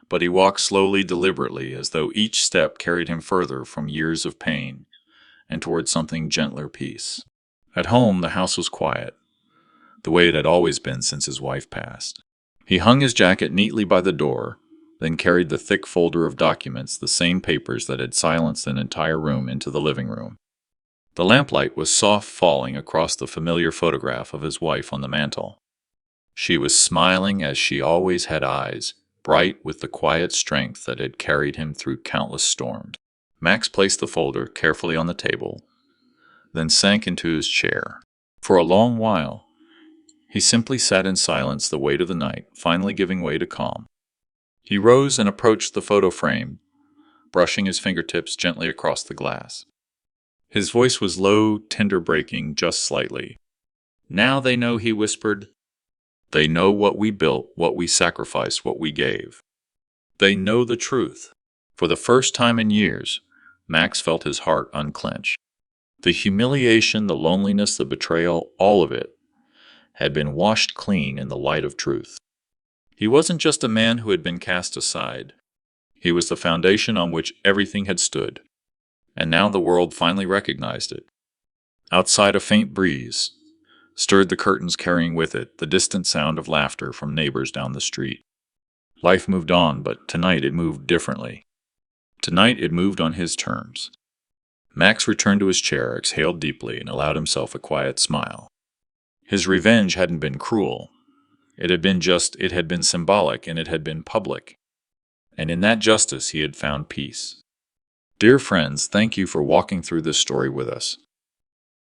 but he walked slowly, deliberately, as though each step carried him further from years of pain and toward something gentler peace. At home, the house was quiet, the way it had always been since his wife passed. He hung his jacket neatly by the door, then carried the thick folder of documents, the same papers that had silenced an entire room, into the living room. The lamplight was soft, falling across the familiar photograph of his wife on the mantel. She was smiling as she always had eyes, bright with the quiet strength that had carried him through countless storms. Max placed the folder carefully on the table, then sank into his chair. For a long while, he simply sat in silence, the weight of the night finally giving way to calm. He rose and approached the photo frame, brushing his fingertips gently across the glass. His voice was low, tender, breaking just slightly. "Now they know," he whispered. "They know what we built, what we sacrificed, what we gave. They know the truth." For the first time in years, Max felt his heart unclench. The humiliation, the loneliness, the betrayal, all of it had been washed clean in the light of truth. He wasn't just a man who had been cast aside. He was the foundation on which everything had stood. And now the world finally recognized it. Outside, a faint breeze stirred the curtains, carrying with it the distant sound of laughter from neighbors down the street. Life moved on, but tonight it moved differently. Tonight it moved on his terms. Max returned to his chair, exhaled deeply, and allowed himself a quiet smile. His revenge hadn't been cruel. It had been symbolic, and it had been public. And in that justice he had found peace. Dear friends, thank you for walking through this story with us.